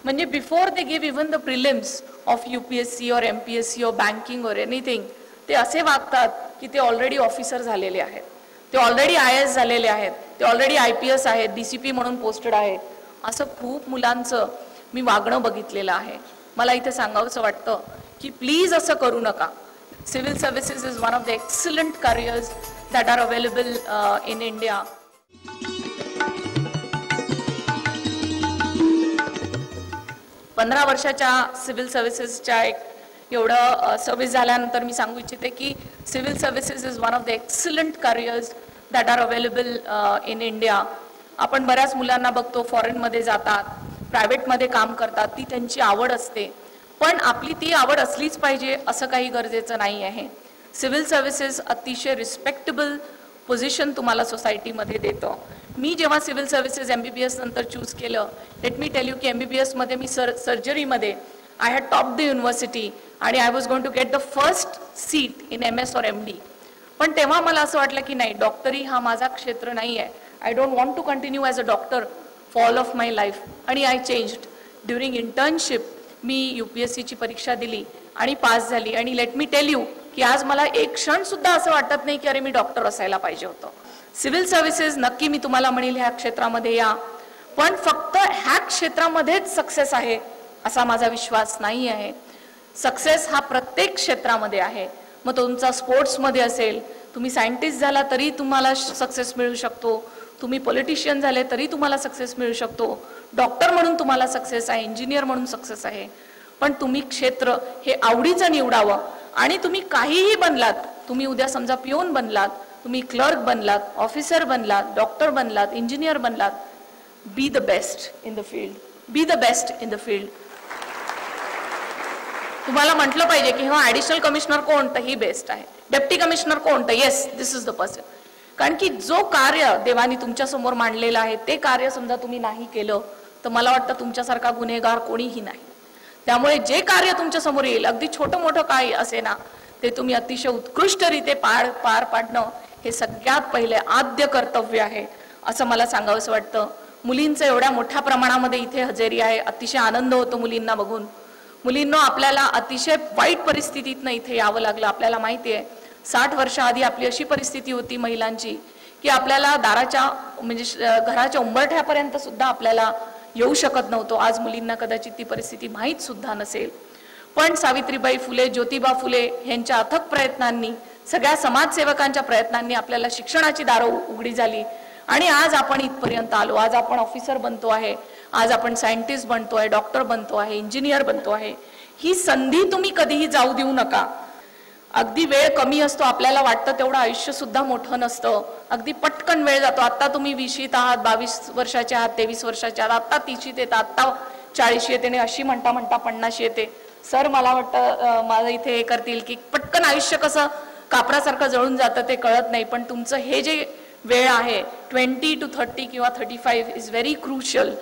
म्हणजे before they give even the prelims of UPSC और MPSC और बँकिंग और एनिथिंग, ते असे वागतात की ते ऑलरेडी ऑफिसर झालेले आहेत, ते ऑलरेडी IAS झालेले आहेत, ते ऑलरेडी IPS आहेत, DCP म्हणून पोस्टेड आहेत. असं खूप मुलांचं मी वागणं बघितलेलं आहे. मला इथे सांगावंसं वाटतं की प्लीज असं करू नका. Civil services is one of the excellent careers that are available in India. 15 वर्षाच्या सिव्हिल सर्व्हिसेसच्या एवढं सर्व्हिस झाल्यानंतर मी सांगू इच्छिते की civil services is one of the excellent careers that are available in India. आपण बऱ्याच मुलांना बघतो फॉरेनमध्ये जातात, प्रायव्हेटमध्ये काम करतात, ती त्यांची आवड असते. पण आपली ती आवड असलीच पाहिजे असं काही गरजेचं नाही आहे. सिव्हिल सर्व्हिसेस अतिशय रिस्पेक्टेबल पोझिशन तुम्हाला सोसायटीमध्ये देतं. मी जेव्हा सिव्हिल सर्व्हिसेस MBBS नंतर चूज केलं, लेट मी टेल यू की MBBS मध्ये मी सर्जरीमध्ये I had top the university आणि I was going to get the first seat in MS और MD. पण तेव्हा मला असं वाटलं की नाही, डॉक्टरी हा माझा क्षेत्र नाही आहे. I don't want to continue as a doctor for all of my life. आणि आय चेंज्ड. ड्युरिंग इंटर्नशिप मी UPSCची परीक्षा दिली आणि पास झाली. आणि लेट मी टेल यू की आज मला एक क्षण सुद्धा असं वाटत नाही की अरे मी डॉक्टर असायला पाहिजे होतं. सिव्हिल सर्व्हिसेस नक्की मी तुम्हाला म्हणेल ह्या क्षेत्रामध्ये या, पण फक्त ह्या क्षेत्रामध्येच सक्सेस आहे असा माझा विश्वास नाही आहे. सक्सेस हा प्रत्येक क्षेत्रामध्ये आहे. मग तुमचा स्पोर्ट्समध्ये असेल, तुम्ही सायंटिस्ट झाला तरी तुम्हाला सक्सेस मिळू शकतो, तुम्ही पॉलिटिशियन झाले तरी तुम्हाला सक्सेस मिळू शकतो, डॉक्टर म्हणून तुम्हाला सक्सेस आहे, इंजिनियर म्हणून सक्सेस आहे. पण तुम्ही क्षेत्र हे आवडीचं निवडावं. आणि तुम्ही काहीही बनलात, तुम्ही उद्या समजा पिओन बनलात, तुम्ही क्लर्क बनलात, ऑफिसर बनलात, डॉक्टर बनलात, इंजिनियर बनलात, be the best in the field, be the best in the field. तुम्हाला म्हटलं पाहिजे की हा ॲडिशनल कमिशनर कोण, तर ही बेस्ट आहे. डेप्टी कमिशनर कोण, तर yes this is the person. कारण की जो कार्य देवानी तुमच्या समोर मांडलेलं आहे ते कार्य समजा तुम्ही नाही केलं तर मला वाटतं तुमच्यासारखा गुन्हेगार कोणीही नाही. त्यामुळे जे कार्य तुमच्या समोर येईल, अगदी छोटं मोठं काय असे ना, ते तुम्ही अतिशय उत्कृष्टरीते पार पाडणं हे सगळ्यात पहिले आद्य कर्तव्य आहे असं मला सांगावंसं वाटतं. मुलींचं एवढ्या मोठ्या प्रमाणामध्ये इथे हजेरी आहे. अतिशय आनंद होतो मुलींना बघून. मुलींना आपल्याला अतिशय वाईट परिस्थितीतनं इथे यावं लागलं. आपल्याला माहिती आहे 60 वर्षाआधी आपली अशी परिस्थिती होती महिलांची की आपल्याला दाराच्या म्हणजे घराच्या उंबरठ्यापर्यंत सुद्धा आपल्याला येऊ शकत नव्हतो. आज मुलींना कदाचित ती परिस्थिती माहीत सुद्धा नसेल. पण सावित्रीबाई फुले, ज्योतिबा फुले यांच्या अथक प्रयत्नांनी, सगळ्या समाजसेवकांच्या प्रयत्नांनी आपल्याला शिक्षणाची दारं उघडी झाली आणि आज आपण इथपर्यंत आलो. आज आपण ऑफिसर बनतो आहे, आज आपण सायंटिस्ट बनतो आहे, डॉक्टर बनतो आहे, इंजिनियर बनतो आहे. ही संधी तुम्ही कधीही जाऊ देऊ नका. अगदी वेळ कमी असतो, आपल्याला वाटतं तेवढं आयुष्य सुद्धा मोठं नसतं. अगदी पटकन वेळ जातो. आता तुम्ही 20शीत आहात, 22 वर्षाचे आहात, 23 वर्षाचे आहात, आता 30शीत येतात, आता 40 येते आणि अशी म्हणता म्हणता 50 येते. सर मला वाटतं माझं इथे हे करतील की पटकन आयुष्य कसं कापरासारखं जळून जातं ते कळत नाही. पण तुमचं हे जे वेळ आहे 20 to 30 किंवा 35 इज व्हेरी क्रुशियल.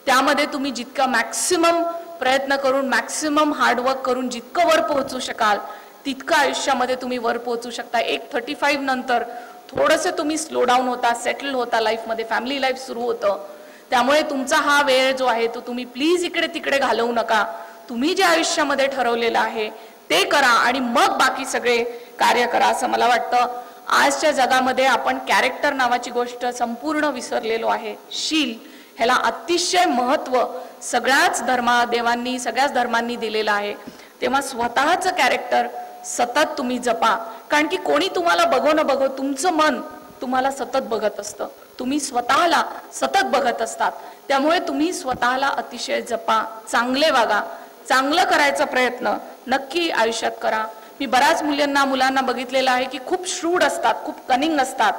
त्यामध्ये तुम्ही जितका मॅक्सिमम प्रयत्न करून, मॅक्सिमम हार्डवर्क करून जितकं वर पोहोचू शकाल तितकं आयुष्यामध्ये तुम्ही वर पोहोचू शकता. एक 35 नंतर थोडंसं तुम्ही स्लो डाऊन होता, सेटल होता लाईफमध्ये, फॅमिली लाईफ सुरू होतं. त्यामुळे तुमचा हा वेळ जो आहे तो तुम्ही प्लीज इकडे तिकडे घालवू नका. तुम्ही जे आयुष्यामध्ये ठरवलेलं आहे ते करा आणि मग बाकी सगळे कार्य करा असं मला वाटतं. आजच्या जगामध्ये आपण कॅरेक्टर नावाची गोष्ट संपूर्ण विसरलेलो आहे. शील ह्याला अतिशय महत्त्व सगळ्याच देवांनी, सगळ्याच धर्मांनी दिलेलं आहे. तेव्हा स्वतःचं कॅरेक्टर सतत तुम्ही जपा. कारण की कोणी तुम्हाला बघो न बघो तुमचं मन तुम्हाला सतत बघत असतं. तुम्ही स्वतःला सतत बघत असतात. त्यामुळे तुम्ही स्वतःला अतिशय जपा, चांगले वागा, चांगलं करायचा प्रयत्न नक्की आयुष्यात करा. मी बऱ्याच मुलांना बघितलेलं आहे की खूप श्रूड असतात, खूप कनिंग असतात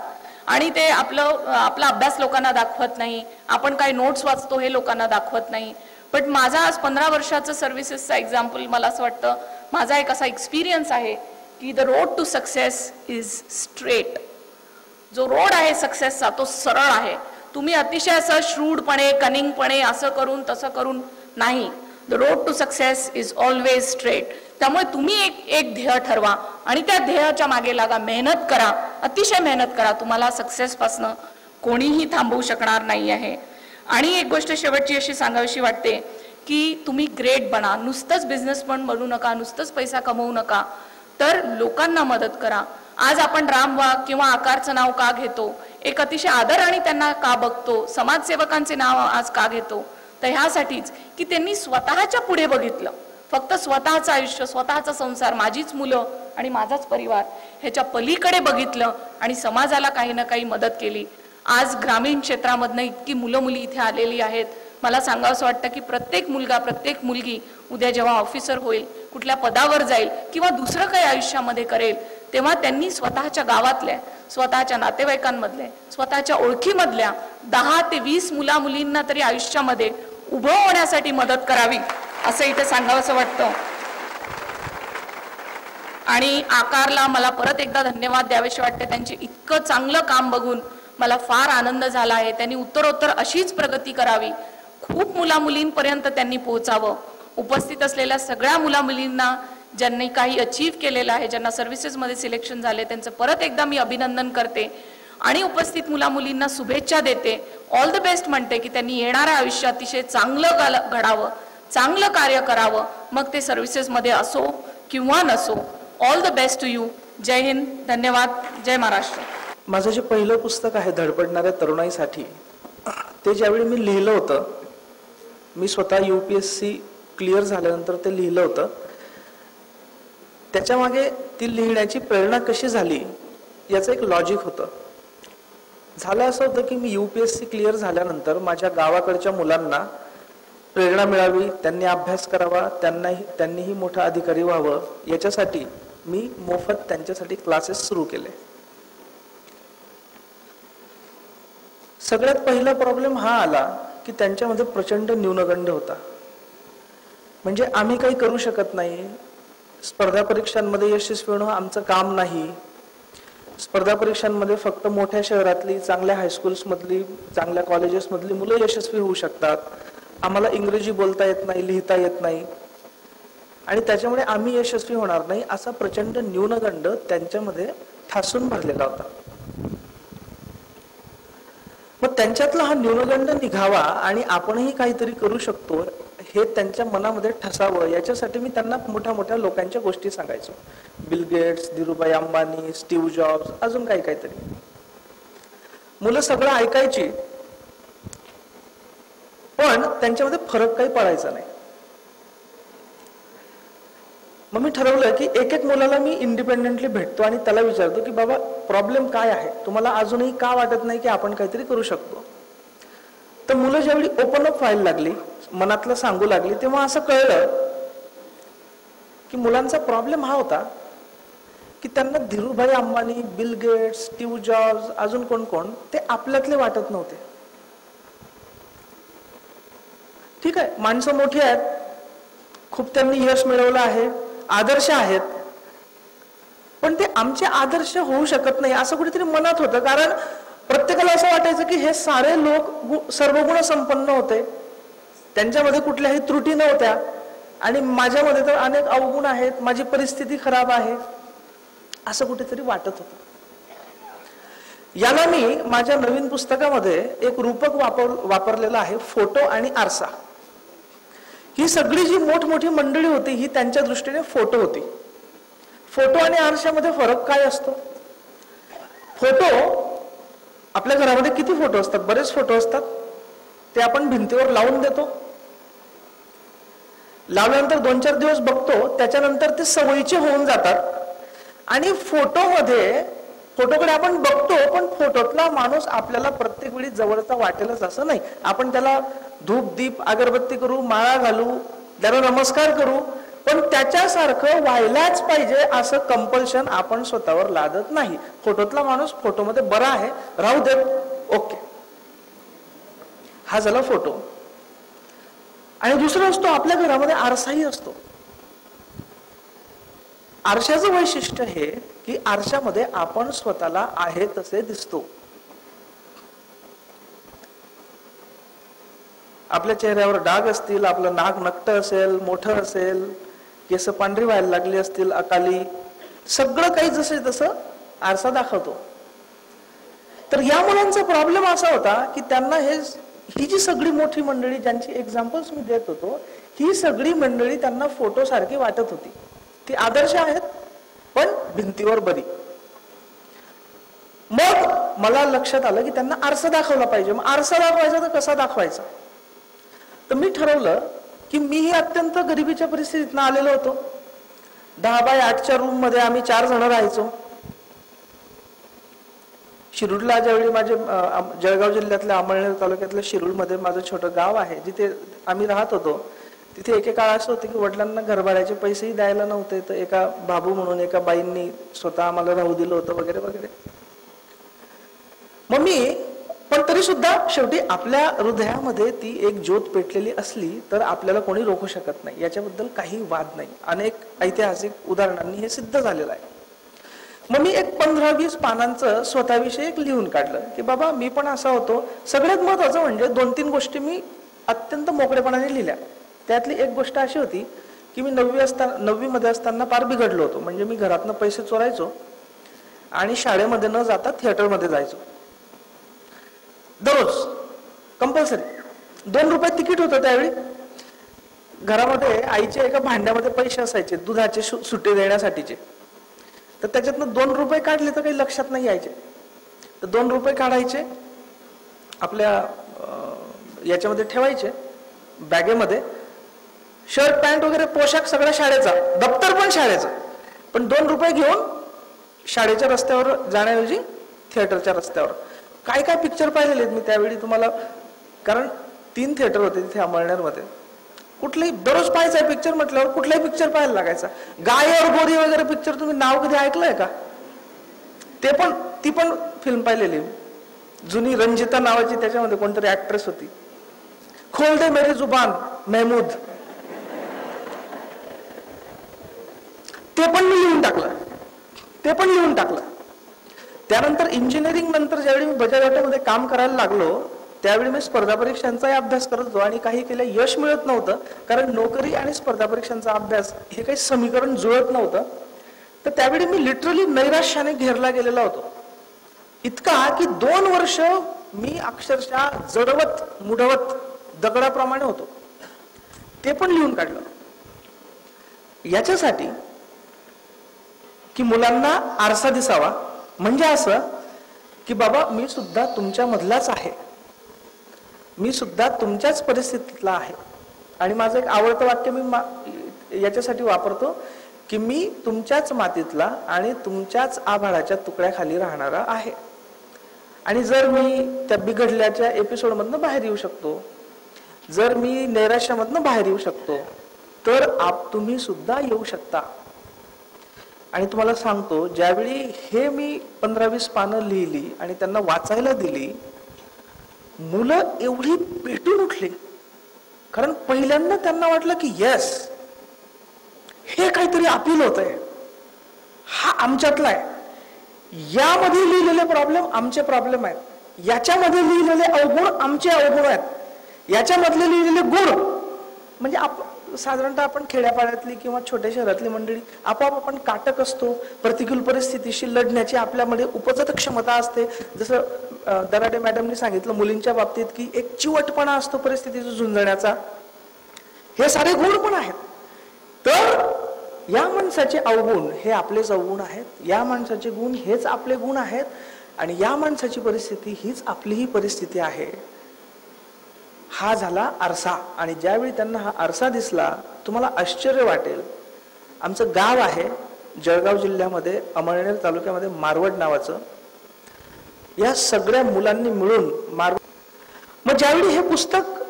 आणि ते आपला अभ्यास लोकांना दाखवत नाही. आपण काही नोट्स वाचतो हे लोकांना दाखवत नाही. बट माझा आज 15 वर्षाचं सर्व्हिसेसचा एक्झाम्पल मला असं वाटतं, माझा एक असा एक्सपिरियन्स आहे की the road to success is straight. जो रोड आहे सक्सेसचा तो सरळ आहे. तुम्ही अतिशय असं श्रूडपणे, कनिंगपणे असं करून तसं करून नाही. The road to success is always straight. त्यामुळे तुम्ही एक ध्येय ठरवा आणि त्या ध्येयाच्या मागे लागा, मेहनत करा, अतिशय मेहनत करा. तुम्हाला सक्सेसपासनं कोणीही थांबवू शकणार नाही आहे. आणि एक गोष्ट शेवटची अशी सांगावीशी वाटते की तुम्ही ग्रेट बना. नुसतंच बिझनेसमॅन बनू नका, नुसतंच पैसा कमवू नका, तर लोकांना मदत करा. आज आपण राम वाघ किंवा आकारचं नाव का घेतो, एक अतिशय आदर आणि त्यांना का बघतो, समाजसेवकांचे नाव आज का घेतो, तर ह्यासाठीच की त्यांनी स्वतःच्या पुढे बघितलं. फक्त स्वतःचं आयुष्य, स्वतःचा संसार, माझीच मुलं आणि माझाच परिवार ह्याच्या पलीकडे बघितलं आणि समाजाला काही ना काही मदत केली. आज ग्रामीण क्षेत्रामधनं इतकी मुलं मुली इथे आलेली आहेत. मला सांगावंसं वाटतं की प्रत्येक मुलगा, प्रत्येक मुलगी उद्या जेव्हा ऑफिसर होईल, कुठल्या पदावर जाईल किंवा दुसरं काही आयुष्यामध्ये करेल, तेव्हा त्यांनी स्वतःच्या गावातल्या, स्वतःच्या नातेवाईकांमधल्या, स्वतःच्या ओळखीमधल्या 10 ते 20 मुलींना तरी आयुष्यामध्ये उभं होण्यासाठी मदत करावी असं इथे सांगावंसं वाटतं. आणि आकारला मला परत एकदा धन्यवाद द्यावेसे वाटते. त्यांचे इतकं चांगलं काम बघून मला फार आनंद झाला आहे. त्यांनी उत्तरोत्तर अशीच प्रगती करावी, खूप मुलींपर्यंत त्यांनी पोहोचावं. उपस्थित असलेल्या सगळ्या मुलींना ज्यांनी काही अचीव्ह केलेलं आहे, ज्यांना सर्व्हिसेसमध्ये सिलेक्शन झाले, त्यांचं परत एकदा मी अभिनंदन करते आणि उपस्थित मुलींना शुभेच्छा देते. ऑल द बेस्ट म्हणते की त्यांनी येणाऱ्या आयुष्यात अतिशय चांगलं घडावं, चांगलं कार्य करावं, मग ते सर्व्हिसेसमध्ये असो किंवा नसो. All the best to you. जय हिंद, धन्यवाद, जय महाराष्ट्र. माझं जे पहिलं पुस्तक आहे धडपडणाऱ्या तरुणाईसाठी, ते ज्यावेळी मी लिहिलं होतं, मी स्वतः UPSC क्लिअर झाल्यानंतर ते लिहिलं होतं. त्याच्यामागे ती लिहिण्याची प्रेरणा कशी झाली याचं एक लॉजिक होतं. झालं असं होतं की मी UPSC क्लिअर झाल्यानंतर माझ्या गावाकडच्या मुलांना प्रेरणा मिळावी, त्यांनी अभ्यास करावा, त्यांनीही मोठा अधिकारी व्हावं, याच्यासाठी मी मोफत त्यांच्यासाठी क्लासेस सुरू केले. सगळ्यात पहिला प्रॉब्लेम हा आला की त्यांच्यामध्ये प्रचंड न्यूनगंड होता. म्हणजे आम्ही काही करू शकत नाही, स्पर्धा परीक्षांमध्ये यशस्वी होणं आमचं काम नाही, स्पर्धा परीक्षांमध्ये फक्त मोठ्या शहरातली, चांगल्या हायस्कूल्समधली, चांगल्या कॉलेजेसमधली मुलं यशस्वी होऊ शकतात, आम्हाला इंग्रजी बोलता येत नाही, लिहिता येत नाही आणि त्याच्यामुळे आम्ही यशस्वी होणार नाही, असा प्रचंड न्यूनगंड त्यांच्यामध्ये ठासून भरलेला होता. मग त्यांच्यातला हा न्यूनगंड निघावा आणि आपणही काहीतरी करू शकतो हे त्यांच्या मनामध्ये ठसावं, याच्यासाठी मी त्यांना मोठ्या मोठ्या लोकांच्या गोष्टी सांगायचो. Bill Gates, Dhirubhai Ambani, Steve Jobs, अजून काहीतरी. मुलं सगळं ऐकायची, पण त्यांच्यामध्ये फरक काही पडायचा नाही. मग मी ठरवलं की एक एक मुलाला मी इंडिपेंडेंटली भेटतो आणि त्याला विचारतो की बाबा प्रॉब्लेम काय आहे, तुम्हाला अजूनही का वाटत नाही की आपण काहीतरी करू शकतो. तर मुलं ज्यावेळी ओपन अप व्हायला लागली, मनातलं सांगू लागली, तेव्हा असं कळलं की मुलांचा प्रॉब्लेम हा होता की त्यांना Dhirubhai Ambani, Bill Gates, Steve Jobs, अजून कोण कोण ते आपल्यातले वाटत नव्हते. ठीक आहे, माणसं मोठी आहेत, खूप त्यांनी यश मिळवलं आहे, आदर्श आहेत, पण ते आमचे आदर्श होऊ शकत नाही असं कुठेतरी मनात होतं. कारण प्रत्येकाला असं वाटायचं की हे सारे लोक सर्वगुण संपन्न होते, त्यांच्यामध्ये कुठल्याही त्रुटी नव्हत्या, आणि माझ्यामध्ये तर अनेक अवगुण आहेत, माझी परिस्थिती खराब आहे, असं कुठेतरी वाटत होतं. याला मी माझ्या नवीन पुस्तकामध्ये एक रूपक वापरलेलं आहे, फोटो आणि आरसा. ही सगळी जी मोठमोठी मंडळी होती ही त्यांच्या दृष्टीने फोटो होती. फोटो आणि आरशामध्ये फरक काय असतो? फोटो, आपल्या घरामध्ये किती फोटो असतात? बरेच फोटो असतात, ते आपण भिंतीवर लावून देतो, लावल्यानंतर 2-4 दिवस बघतो, त्याच्यानंतर ते सवयीचे होऊन जातात. आणि फोटोकडे आपण बघतो, पण फोटोतला माणूस आपल्याला प्रत्येक वेळी जवळचा वाटेलच असं नाही. आपण त्याला धूप दीप अगरबत्ती करू, माळा घालू, त्याला नमस्कार करू, पण त्याच्यासारखं व्हायलाच पाहिजे असं कंपल्शन आपण स्वतःवर लादत नाही. फोटोतला माणूस फोटोमध्ये बरा आहे, राहू दे, ओके, हा झाला फोटो. आणि दुसरं असतो, आपल्या घरामध्ये आरसाही असतो. आरशाचं वैशिष्ट्य हे की आरशामध्ये आपण स्वतःला आहे तसे दिसतो. आपल्या चेहऱ्यावर डाग असतील, आपलं नाक नक्ट असेल, मोठं असेल, केस पांढरी व्हायला लागली असतील, अकाली, सगळं काही जसं तसं आरसा दाखवतो. तर या मुलांचा प्रॉब्लेम असा होता की त्यांना ही जी सगळी मोठी मंडळी ज्यांची एक्झाम्पल्स मी देत होतो, ही सगळी मंडळी त्यांना फोटो सारखी वाटत होती. ती आदर्श आहेत पण भिंतीवर बरी. मग मला लक्षात आलं की त्यांना आरसा दाखवला पाहिजे. मग आरसा दाखवायचा तर कसा दाखवायचा? तर मी ठरवलं की मीही अत्यंत गरिबीच्या परिस्थितीतून आलेलो होतो. 10x8च्या रूम मध्ये आम्ही 4 जण राहायचो. शिरूरला ज्यावेळी माझे जळगाव जिल्ह्यातल्या अमळनेर तालुक्यातल्या शिरूरमध्ये माझं छोटं गाव आहे, जिथे आम्ही राहत होतो, तिथे एके काळ असं होतं की वडिलांना घरभाड्याचे पैसेही द्यायला नव्हते, तर एका बाबू म्हणून एका बाईंनी स्वतः आम्हाला राहू दिलं होतं वगैरे वगैरे. मग पण तरी सुद्धा शेवटी आपल्या हृदयामध्ये ती एक ज्योत पेटलेली असली तर आपल्याला कोणी रोखू शकत नाही, याच्याबद्दल काही वाद नाही. अनेक ऐतिहासिक उदाहरणांनी हे सिद्ध झालेलं आहे. मग मी एक 15-20 पानांचं स्वतःविषयी एक लिहून काढलं की बाबा मी पण असा होतो. सगळ्यात महत्वाचं म्हणजे 2-3 गोष्टी मी अत्यंत मोकळेपणाने लिहिल्या. त्यातली एक गोष्ट अशी होती की मी 9वी मध्ये असताना फार बिघडलो होतो. म्हणजे मी घरातनं पैसे चोरायचो आणि शाळेमध्ये न जाता थिएटरमध्ये जायचो. दररोज कंपल्सरी 2 रुपये तिकीट होतं त्यावेळी. घरामध्ये आईच्या एका भांड्यामध्ये पैसे असायचे दुधाचे सुट्टे देण्यासाठीचे. तर त्याच्यातनं 2 रुपये काढले तर काही लक्षात नाही यायचे. तर 2 रुपये काढायचे, आपल्या याच्यामध्ये ठेवायचे बॅगेमध्ये. शर्ट पॅन्ट वगैरे पोशाख सगळा शाळेचा, दप्तर पण शाळेचं, पण 2 रुपये घेऊन शाळेच्या रस्त्यावर जाण्याऐवजी थिएटरच्या रस्त्यावर. काय काय पिक्चर पाहिलेले मी त्यावेळी तुम्हाला, कारण 3 थिएटर होते तिथे अमळनेरमध्ये. कुठलेही दररोज पाहायचा पिक्चर म्हटल्यावर कुठलाही पिक्चर पाहायला लागायचा. गाय और गोरी वगैरे पिक्चर तुम्ही नाव कधी ऐकलंय का? ती पण फिल्म पाहिलेली जुनी. रंजिता नावाची त्याच्यामध्ये कोणतरी ऍक्ट्रेस होती. खोल दे मेरी जुबान, महमूद, ते पण मी लिहून टाकलं. त्यानंतर इंजिनिअरिंग नंतर ज्यावेळी मी बजाज ऑटोमध्ये काम करायला लागलो त्यावेळी मी स्पर्धा परीक्षांचाही अभ्यास करत होतो आणि काही केल्या यश मिळत नव्हतं, कारण नोकरी आणि स्पर्धा परीक्षांचा अभ्यास हे काही समीकरण जुळत नव्हतं. तर त्यावेळी मी लिटरली नैराश्याने घेरला गेलेला होतो. इतका की 2 वर्ष मी अक्षरशः जडवत मुडवत दगडाप्रमाणे होतो, ते पण लिहून काढलं याच्यासाठी की मुलांना आरसा दिसावा. म्हणजे असं की बाबा मी सुद्धा तुमच्या मधलाच आहे, मी सुद्धा तुमच्याच परिस्थितीतला आहे. आणि माझं एक आवडतं वाक्य मी याच्यासाठी वापरतो की मी तुमच्याच मातीतला आणि तुमच्याच आभाळाच्या तुकड्याखाली राहणारा आहे. आणि जर मी त्या बिघडल्याच्या एपिसोडमधनं बाहेर येऊ शकतो, जर मी नैराश्यामधनं बाहेर येऊ शकतो, तर तुम्ही सुद्धा येऊ शकता. आणि तुम्हाला सांगतो, ज्यावेळी हे मी 15-20 पानं लिहिली आणि त्यांना वाचायला दिली, मुलं एवढी पेटून उठली. कारण पहिल्यांदा त्यांना वाटलं की येस, हे काहीतरी अपील होत आहे, हा आमच्यातला आहे, यामध्ये लिहिलेले प्रॉब्लेम आमचे प्रॉब्लेम आहेत, याच्यामध्ये लिहिलेले अवगुण आमचे अवगुण आहेत, याच्यामधले लिहिलेले गुण. म्हणजे साधारणतः आपण खेड्यापाड्यातली किंवा छोट्या शहरातली मंडळी आपोआप आपण काटक असतो, प्रतिकूल परिस्थितीशी लढण्याची आपल्यामध्ये उपजत क्षमता असते. जसं दराडे मॅडमनी सांगितलं मुलींच्या बाबतीत की एक चिवटपणा असतो परिस्थितीशी झुंजण्याचा, हे सारे गुण पण आहेत. तर या माणसाचे अवगुण हे आपलेच अवगुण आहेत, या माणसाचे गुण हेच आपले गुण आहेत, आणि या माणसाची परिस्थिती हीच आपलीही परिस्थिती आहे. हा झाला आरसा. आणि ज्यावेळी त्यांना हा आरसा दिसला, तुम्हाला आश्चर्य वाटेल, आमचं गाव आहे जळगाव जिल्ह्यामध्ये अमळनेर तालुक्यामध्ये मारवड नावाचं, या सगळ्या मुलांनी मिळून मग ज्यावेळी हे पुस्तक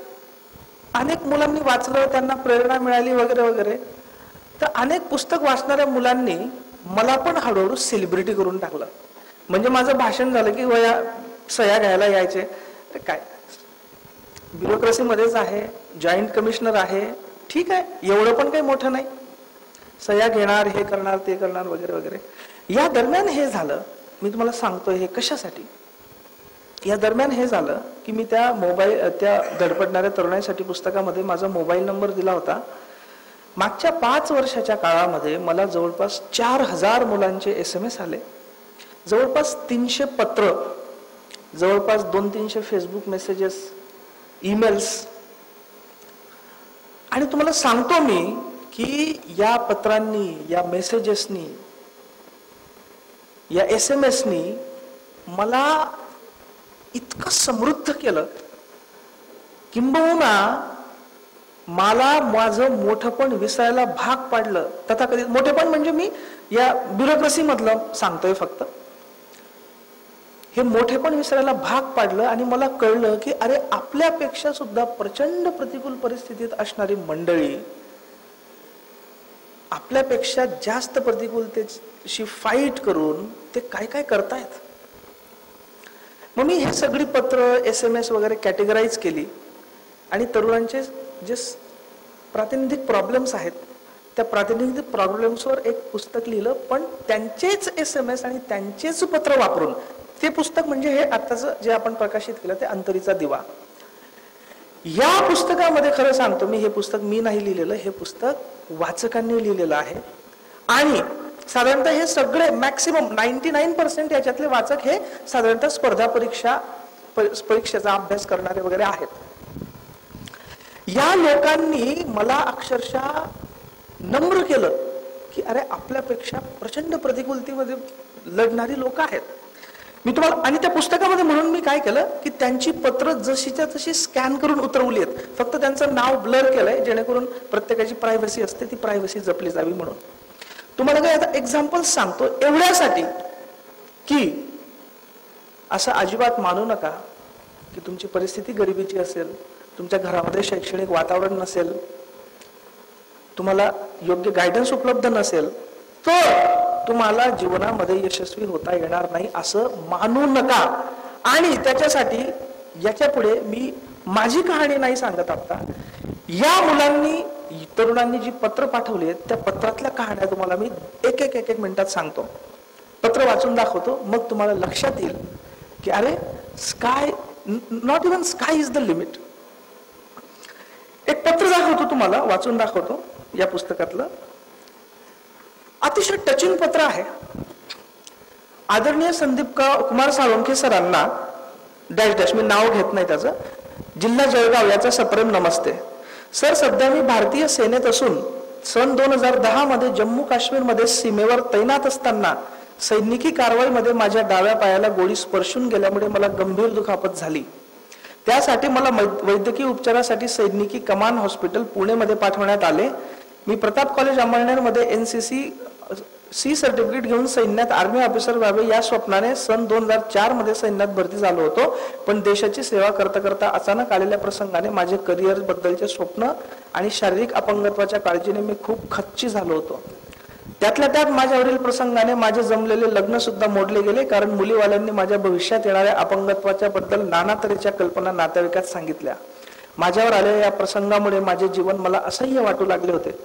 अनेक मुलांनी वाचलं, त्यांना प्रेरणा मिळाली वगैरे वगैरे, तर अनेक पुस्तक वाचणाऱ्या मुलांनी मला पण हळूहळू सेलिब्रिटी करून टाकलं. म्हणजे माझं भाषण झालं की वया सह्या घ्यायला यायचे. ते काय ब्युरोक्रेसीमध्येच आहे, जॉईंट कमिशनर आहे, ठीक आहे, एवढं पण काही मोठं नाही, सह्या घेणार, हे करणार, ते करणार वगैरे वगैरे. या दरम्यान हे झालं, मी तुम्हाला सांगतोय हे कशासाठी. या दरम्यान हे झालं की मी त्या धडपडणाऱ्या तरुणाईसाठी पुस्तकामध्ये माझा मोबाईल नंबर दिला होता. मागच्या 5 वर्षाच्या काळामध्ये मला जवळपास 4000 मुलांचे SMS आले, जवळपास 300 पत्र, जवळपास 200-300 फेसबुक मेसेजेस, ईमेल्स. आणि तुम्हाला सांगतो मी की या पत्रांनी, या मेसेजेसनी, या SMS-नी मला इतकं समृद्ध केलं, किंबहुना मला माझं मोठेपण विसरायला भाग पाडलं. तथाकथित मोठेपण म्हणजे मी या ब्युरोक्रेसी मधलं सांगतोय फक्त. हे मोठेपण विसरायला भाग पाडलं आणि मला कळलं की अरे, आपल्यापेक्षा सुद्धा प्रचंड प्रतिकूल परिस्थितीत असणारी मंडळी आपल्यापेक्षा जास्त प्रतिकूलतेशी फाईट करून ते काय काय करतायत. मग मी हे सगळी पत्र, SMS वगैरे कॅटेगराईज केली आणि तरुणांचे जे प्रातिनिधिक प्रॉब्लेम्स आहेत त्या प्रातिनिधिक प्रॉब्लेम्सवर एक पुस्तक लिहिलं. पण त्यांचेच SMS आणि त्यांचेच पत्र वापरून ते पुस्तक म्हणजे हे आताचं जे आपण प्रकाशित केलं ते अंतरीचा दिवा. या पुस्तकामध्ये खरं सांगतो मी, हे पुस्तक मी नाही लिहिलेलं, हे पुस्तक वाचकांनी लिहिलेलं आहे. आणि साधारणतः हे सगळे मॅक्सिमम 99% याच्यातले वाचक हे साधारणतः स्पर्धा परीक्षेचा अभ्यास करणारे वगैरे आहेत. या लोकांनी मला अक्षरशः नम्र केलं की अरे, आपल्यापेक्षा प्रचंड प्रतिकूलतेमध्ये लढणारी लोक आहेत. मी तुम्हाला, आणि त्या पुस्तकामध्ये म्हणून मी काय केलं की त्यांची पत्र जशीच्या तशी स्कॅन करून उतरवली आहेत, फक्त त्यांचं नाव ब्लर केलंय जेणेकरून प्रत्येकाची प्रायव्हसी असते ती प्रायव्हसी जपली जावी म्हणून. तुम्हाला काय आता एक्झाम्पल सांगतो एवढ्यासाठी की असं अजिबात मानू नका की तुमची परिस्थिती गरिबीची असेल, तुमच्या घरामध्ये शैक्षणिक वातावरण नसेल, तुम्हाला योग्य गायडन्स उपलब्ध नसेल, तर तुम्हाला जीवनामध्ये यशस्वी होता येणार नाही असं मानू नका. आणि त्याच्यासाठी याच्या पुढे मी माझी कहाणी नाही सांगत आता, या मुलांनी, तरुणांनी जी पत्र पाठवली आहेत त्या पत्रातल्या कहाण्या तुम्हाला मी एक मिनिटात सांगतो. पत्र वाचून दाखवतो, मग तुम्हाला लक्षात येईल की अरे, sky, not even sky is the limit. एक पत्र दाखवतो तुम्हाला, वाचून दाखवतो या पुस्तकातलं. अतिशय टचिंग पत्र आहे. आदरणीय संदीप कुमार साळुंखे सरांना डॅश डॅश, मी नाव घेत नाही त्याचं, जिल्हा जळगाव याचा सप्रेम नमस्ते. सर, सध्या मी भारतीय सेनेत असून सन 2010 मध्ये जम्मू काश्मीरमध्ये सीमेवर तैनात असताना सैनिकी कारवाईमध्ये माझ्या डाव्या पायाला गोळी स्पर्शून गेल्यामुळे मला गंभीर दुखापत झाली. त्यासाठी मला वैद्यकीय उपचारासाठी सैनिकी कमान हॉस्पिटल पुणेमध्ये पाठवण्यात आले. मी प्रताप कॉलेज अमळनेरमध्ये NCC C सर्टिफिकेट घेऊन सैन्यात आर्मी ऑफिसर व्हावे या स्वप्नाने सन 2004 मध्ये सैन्यात भरती झालो होतो. पण देशाची सेवा करता करता अचानक आलेल्या प्रसंगाने माझे करिअर बद्दलचे स्वप्न आणि शारीरिक अपंगत्वाच्या काळजीने मी खूप खच्ची झालो होतो. त्यातल्या त्यात माझ्यावरील प्रसंगाने माझे जमलेले लग्न सुद्धा मोडले गेले, कारण मुलीवाल्यांनी माझ्या भविष्यात येणाऱ्या अपंगत्वाच्या बद्दल नाना तऱ्हेच्या कल्पना नातेवाईकात सांगितल्या. माझ्यावर आलेल्या या प्रसंगामुळे माझे जीवन मला असह्य वाटू लागले होते.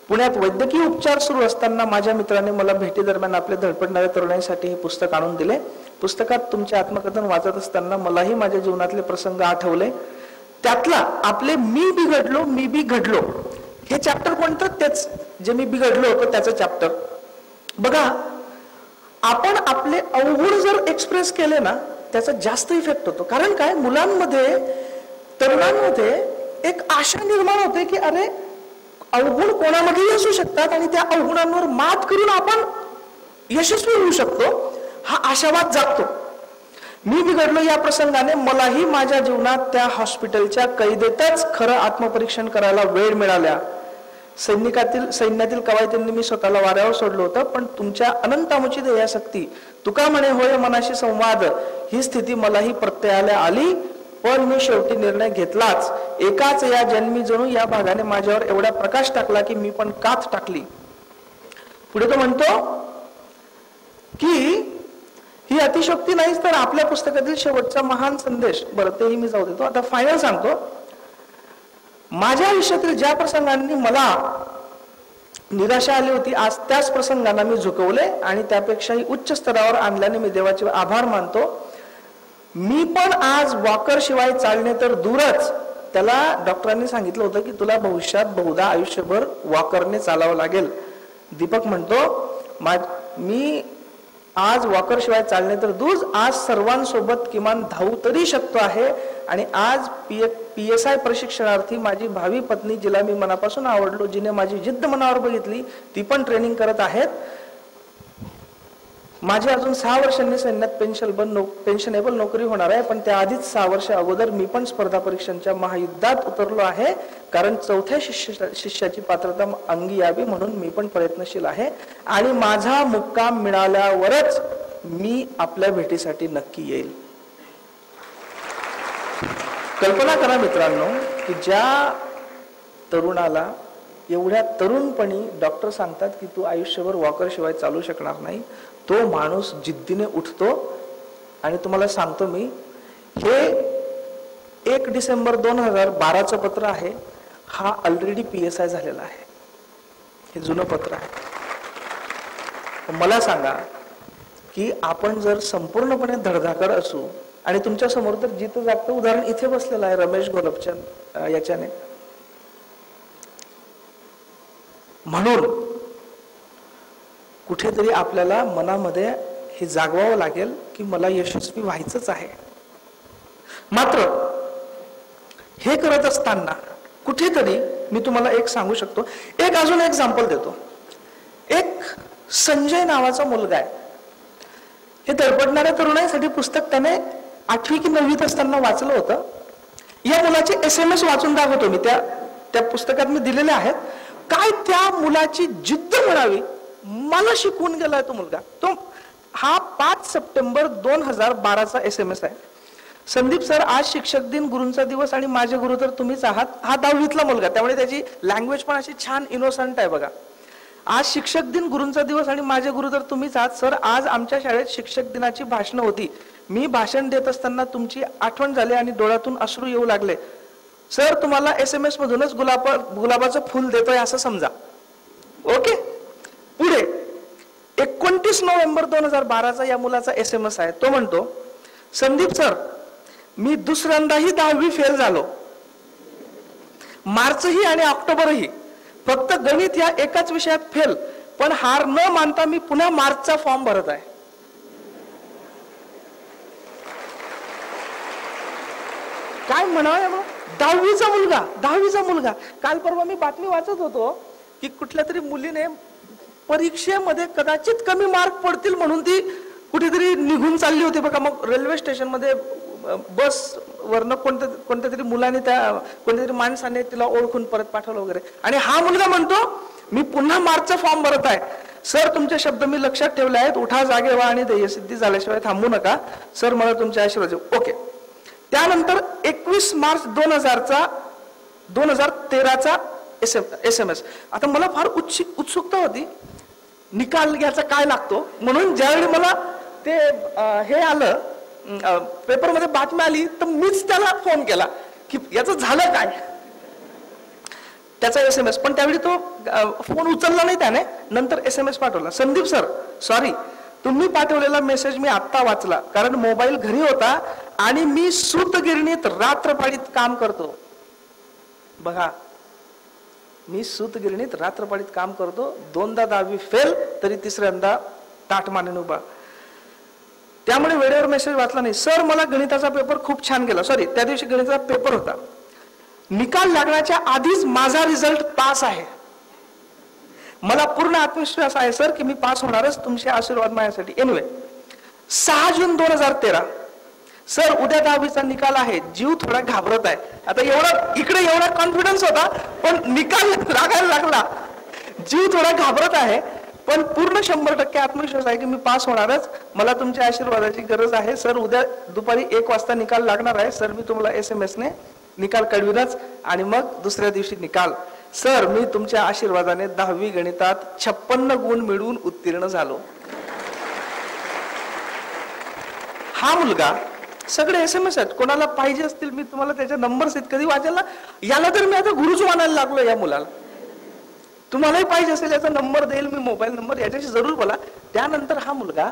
पुण्यात वैद्यकीय उपचार सुरू असताना माझ्या मित्राने मला भेटी दरम्यान आपले धडपडणाऱ्या तरुणाईसाठी हे पुस्तक आणून दिले. पुस्तकात तुमचे आत्मकथन वाचत असताना मलाही माझ्या जीवनातले प्रसंग आठवले. त्यातला आपले मी बिघडलो हे चॅप्टर कोणतं, तेच जे मी बिघडलो होतो त्याचं चॅप्टर. बघा, आपण आपले अवगुण जर एक्सप्रेस केले ना त्याचा जास्त इफेक्ट होतो. कारण काय, मुलांमध्ये तरुणांमध्ये एक आशा निर्माण होते की अरे अवगुण कोणामध्येही असू शकतात आणि त्या अवगुणांवर मात करून आपण यशस्वी होऊ शकतो, हा आशावाद जागतो. मी बिघडलो या प्रसंगाने मलाही माझ्या जीवनात त्या हॉस्पिटलच्या कैदेतच खरं आत्मपरीक्षण करायला वेळ मिळाल्या. सैन्यातील कवायतींनी मी स्वतःला वाऱ्यावर सोडलं होतं, पण तुमच्या अनंतामुची ध्येयासक्ती, तुका म्हणे होय मनाशी संवाद, ही स्थिती मलाही प्रत्ययाला आली. पण मी शेवटी निर्णय घेतलाच. एकाच या जन्मी जणू या भागाने माझ्यावर एवढा प्रकाश टाकला की मी पण कात टाकली. पुढे तो म्हणतो की ही अतिशयोक्ती नाहीच तर आपल्या पुस्तकातील शेवटचा महान संदेश. बरं, तेही मी जाऊ देतो. आता फायनल सांगतो. माझ्या आयुष्यातील ज्या प्रसंगांनी मला निराशा आली होती, आज त्याच प्रसंगांना मी झुकवले आणि त्यापेक्षाही उच्च स्तरावर आणल्याने मी देवाचे आभार मानतो. मी पण आज वॉकर शिवाय चालणे तर दूरच, त्याला डॉक्टरांनी सांगितलं होतं की तुला भविष्यात बहुधा आयुष्यभर वॉकरने चालावं लागेल. दीपक म्हणतो मी आज वॉकर शिवाय चालणे तर दूर, आज सर्वांसोबत किमान धावू तरी शकतो आहे. आणि आज PSI प्रशिक्षणार्थी माझी भावी पत्नी, जिला मी मनापासून आवडलो, जिने माझी जिद्द मनावर बघितली, ती पण ट्रेनिंग करत आहेत. माझी अजून 6 वर्षांनी सैन्यात पेन्शनेबल नोकरी होणार आहे, पण त्याआधीच 6 वर्ष अगोदर मी पण स्पर्धा परीक्षांच्या महायुद्धात उतरलो आहे, कारण 4थ्या शिष्याची पात्रता अंगी यावी म्हणून मी पण प्रयत्नशील आहे. आणि माझा मुक्काम मिळाल्यावरच मी आपल्या भेटीसाठी नक्की येईल. कल्पना करा मित्रांनो की ज्या तरुणाला एवढ्या तरुणपणी डॉक्टर सांगतात की तू आयुष्यभर वॉकर शिवाय चालू शकणार नाही, तो माणूस जिद्दीने उठतो. आणि तुम्हाला सांगतो मी, हे 1 डिसेंबर 2012चं पत्र आहे. हा ऑलरेडी PSI झालेला आहे, हे जुनं पत्र आहे. मला सांगा की आपण जर संपूर्णपणे धडधाकड असू, आणि तुमच्या समोर तर जिथं जागतं उदाहरण इथे बसलेलं आहे रमेश घोलपच्या याच्याने, म्हणून कुठेतरी आपल्याला मनामध्ये हे जागवावं लागेल की मला यशस्वी व्हायचंच आहे. मात्र हे करत असताना कुठेतरी मी तुम्हाला एक सांगू शकतो, अजून एक एक्झाम्पल देतो. एक संजय नावाचा मुलगा आहे. हे धडपडणाऱ्या तरुणाईसाठी पुस्तक त्याने 8वी की 9वीत असताना वाचलं होतं. या मुलाचे SMS वाचून दाखवतो मी, त्या पुस्तकात मी दिलेले आहेत. काय त्या मुलाची जिद्द म्हणावी, मला शिकवून गेलाय तो मुलगा. तो हा 5 सप्टेंबर 2012चा SMS आहे. संदीप सर, आज शिक्षक दिन, गुरूंचा दिवस आणि माझे गुरु तर तुम्हीच आहात. हा 10वीतला मुलगा, त्यामुळे त्याची लँग्वेज पण अशी छान इनोसंट आहे बघा. आज शिक्षक दिन, गुरूंचा दिवस आणि माझे गुरु तर तुम्हीच आहात. सर, आज आमच्या शाळेत शिक्षक दिनाची भाषणं होती. मी भाषण देत असताना तुमची आठवण झाली आणि डोळ्यातून अश्रू येऊ लागले. सर, तुम्हाला SMS मधूनच गुलाबाचं फुल देतोय असं समजा. ओके. पुढे 29 नोव्हेंबर 2012चा या मुलाचा SMS आहे. तो म्हणतो, संदीप सर, मी दुसऱ्यांदाही 10वी फेल झालो, मार्चही आणि ऑक्टोबरही. फक्त गणित या एकाच विषयात फेल, पण हार न मानता मी पुन्हा मार्चचा फॉर्म भरत आहे. काय म्हणावं, 10वीचा मुलगा. काल परवा मी बातमी वाचत होतो की कुठल्या तरी मुलीने परीक्षेमध्ये कदाचित कमी मार्क पडतील म्हणून ती कुठेतरी निघून चालली होती बघा. मग रेल्वे स्टेशनमध्ये बस वरनं कोणत्या तरी मुलाने कोणत्या तरी माणसाने तिला ओळखून परत पाठवलं वगैरे. आणि हा मुलगा म्हणतो मी पुन्हा मार्कचा फॉर्म भरत आहे. सर तुमचे शब्द मी लक्षात ठेवले आहेत, उठा जागे व्हा आणि ध्येयसिद्धी झाल्याशिवाय थांबू नका. सर मला तुमचे आशीर्वाद. ओके. त्यानंतर 21 मार्च 2013चा SMS. आता मला फार उत्सुकता होती निकाल घ्यायचा काय लागतो म्हणून. ज्यावेळी मला ते हे आलं पेपरमध्ये बातमी आली तर मीच त्याला फोन केला की याचं झालं काय, त्याचा SMS. पण त्यावेळी तो फोन उचलला नाही त्याने. नंतर SMS पाठवला, संदीप सर सॉरी, तुम्ही पाठवलेला मेसेज मी आत्ता वाचला कारण मोबाईल घरी होता आणि मी सूतगिरणीत रात्रपाळीत काम करतो. बघा, मी सूतगिरणीत रात्रपाळीत काम करतो. 2दा 10वी फेल तरी 3ऱ्यांदा ताठ मानेने उभा. त्यामुळे वेळेवर मेसेज वाचला नाही. सर मला गणिताचा पेपर खूप छान गेला. सॉरी, त्या दिवशी गणिताचा पेपर होता. निकाल लागण्याच्या आधीच माझा रिझल्ट पास आहे. मला पूर्ण आत्मविश्वास आहे सर की मी पास होणारच. तुमचे आशीर्वाद माझ्यासाठी. एनिवे 6 जून 2013. सर उद्या 10वीचा निकाल आहे. जीव थोडा घाबरत आहे. आता इकडे एवढा कॉन्फिडन्स होता पण निकाल लागायला लागला. जीव थोडा घाबरत आहे पण पूर्ण 100% आत्मविश्वास आहे की मी पास होणारच. मला तुमच्या आशीर्वादाची गरज आहे. सर उद्या दुपारी 1 वाजता निकाल लागणार आहे. सर मी तुम्हाला SMS ने निकाल कळविनच आणि मग दुसऱ्या दिवशी निकाल. सर मी तुमच्या आशीर्वादाने 10वी गणितात 56 गुण मिळवून उत्तीर्ण झालो. हा मुलगा, सगळे SMS आहेत, कोणाला पाहिजे असतील मी तुम्हाला त्याचे नंबर्स आहेत कधी वाचायला. याला तर मी आता गुरुच मानायला लागलो या मुलाला. तुम्हालाही पाहिजे असेल याचा नंबर देईल मी, मोबाईल नंबर, याच्याशी जरूर बोला. त्यानंतर हा मुलगा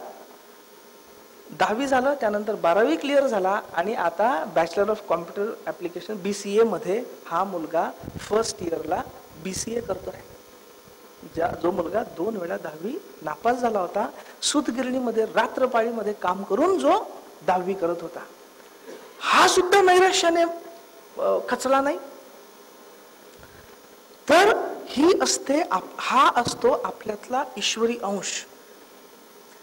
10वी झालं, त्यानंतर 12वी क्लिअर झाला आणि आता bachelor of computer application BCA मध्ये हा मुलगा फर्स्ट इयरला BCA करतोय. जो मुलगा 2 वेळा 10वी नापास झाला होता, सूतगिरणीमध्ये रात्रपाळीमध्ये काम करून जो 10वी करत होता, हा सुद्धा नैराश्याने खचला नाही. तर हा असतो आपल्यातला ईश्वरी अंश.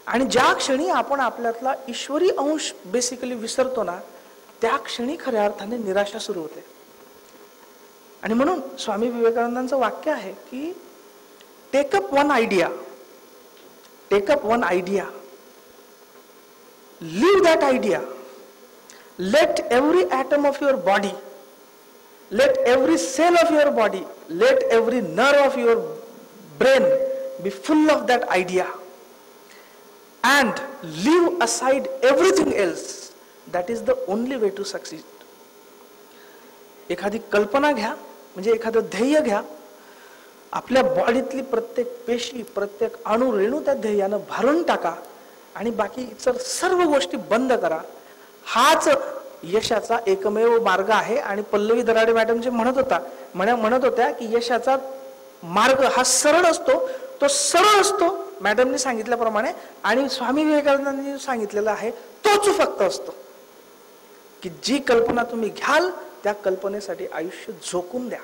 आणि ज्या क्षणी आपण आपल्यातला ईश्वरी अंश बेसिकली विसरतो ना, त्या क्षणी खऱ्या अर्थाने निराशा सुरू होते. आणि म्हणून स्वामी विवेकानंदांचं वाक्य आहे की take up one idea, live that idea, let every atom of your body, let every cell of your body, let every nerve of your brain be full of that idea and leave aside everything else. That is the only way to succeed. एखादी कल्पना घ्या, म्हणजे एखादं ध्येय घ्या, आपल्या बॉडीतली प्रत्येक पेशी, प्रत्येक अणु रेणू त्या ध्येयानं भरून टाका आणि बाकी इतर सर्व गोष्टी बंद करा. हाच यशाचा एकमेव मार्ग आहे. आणि पल्लवी दराडे मॅडम जे म्हणत होत्या की यशाचा मार्ग हा सरळ असतो, तो सरळ असतो मॅडमने सांगितल्याप्रमाणे, आणि स्वामी विवेकानंदांनी सांगितलेला आहे तोच फक्त असतो की जी कल्पना तुम्ही घ्याल त्या कल्पनेसाठी आयुष्य झोकून द्या.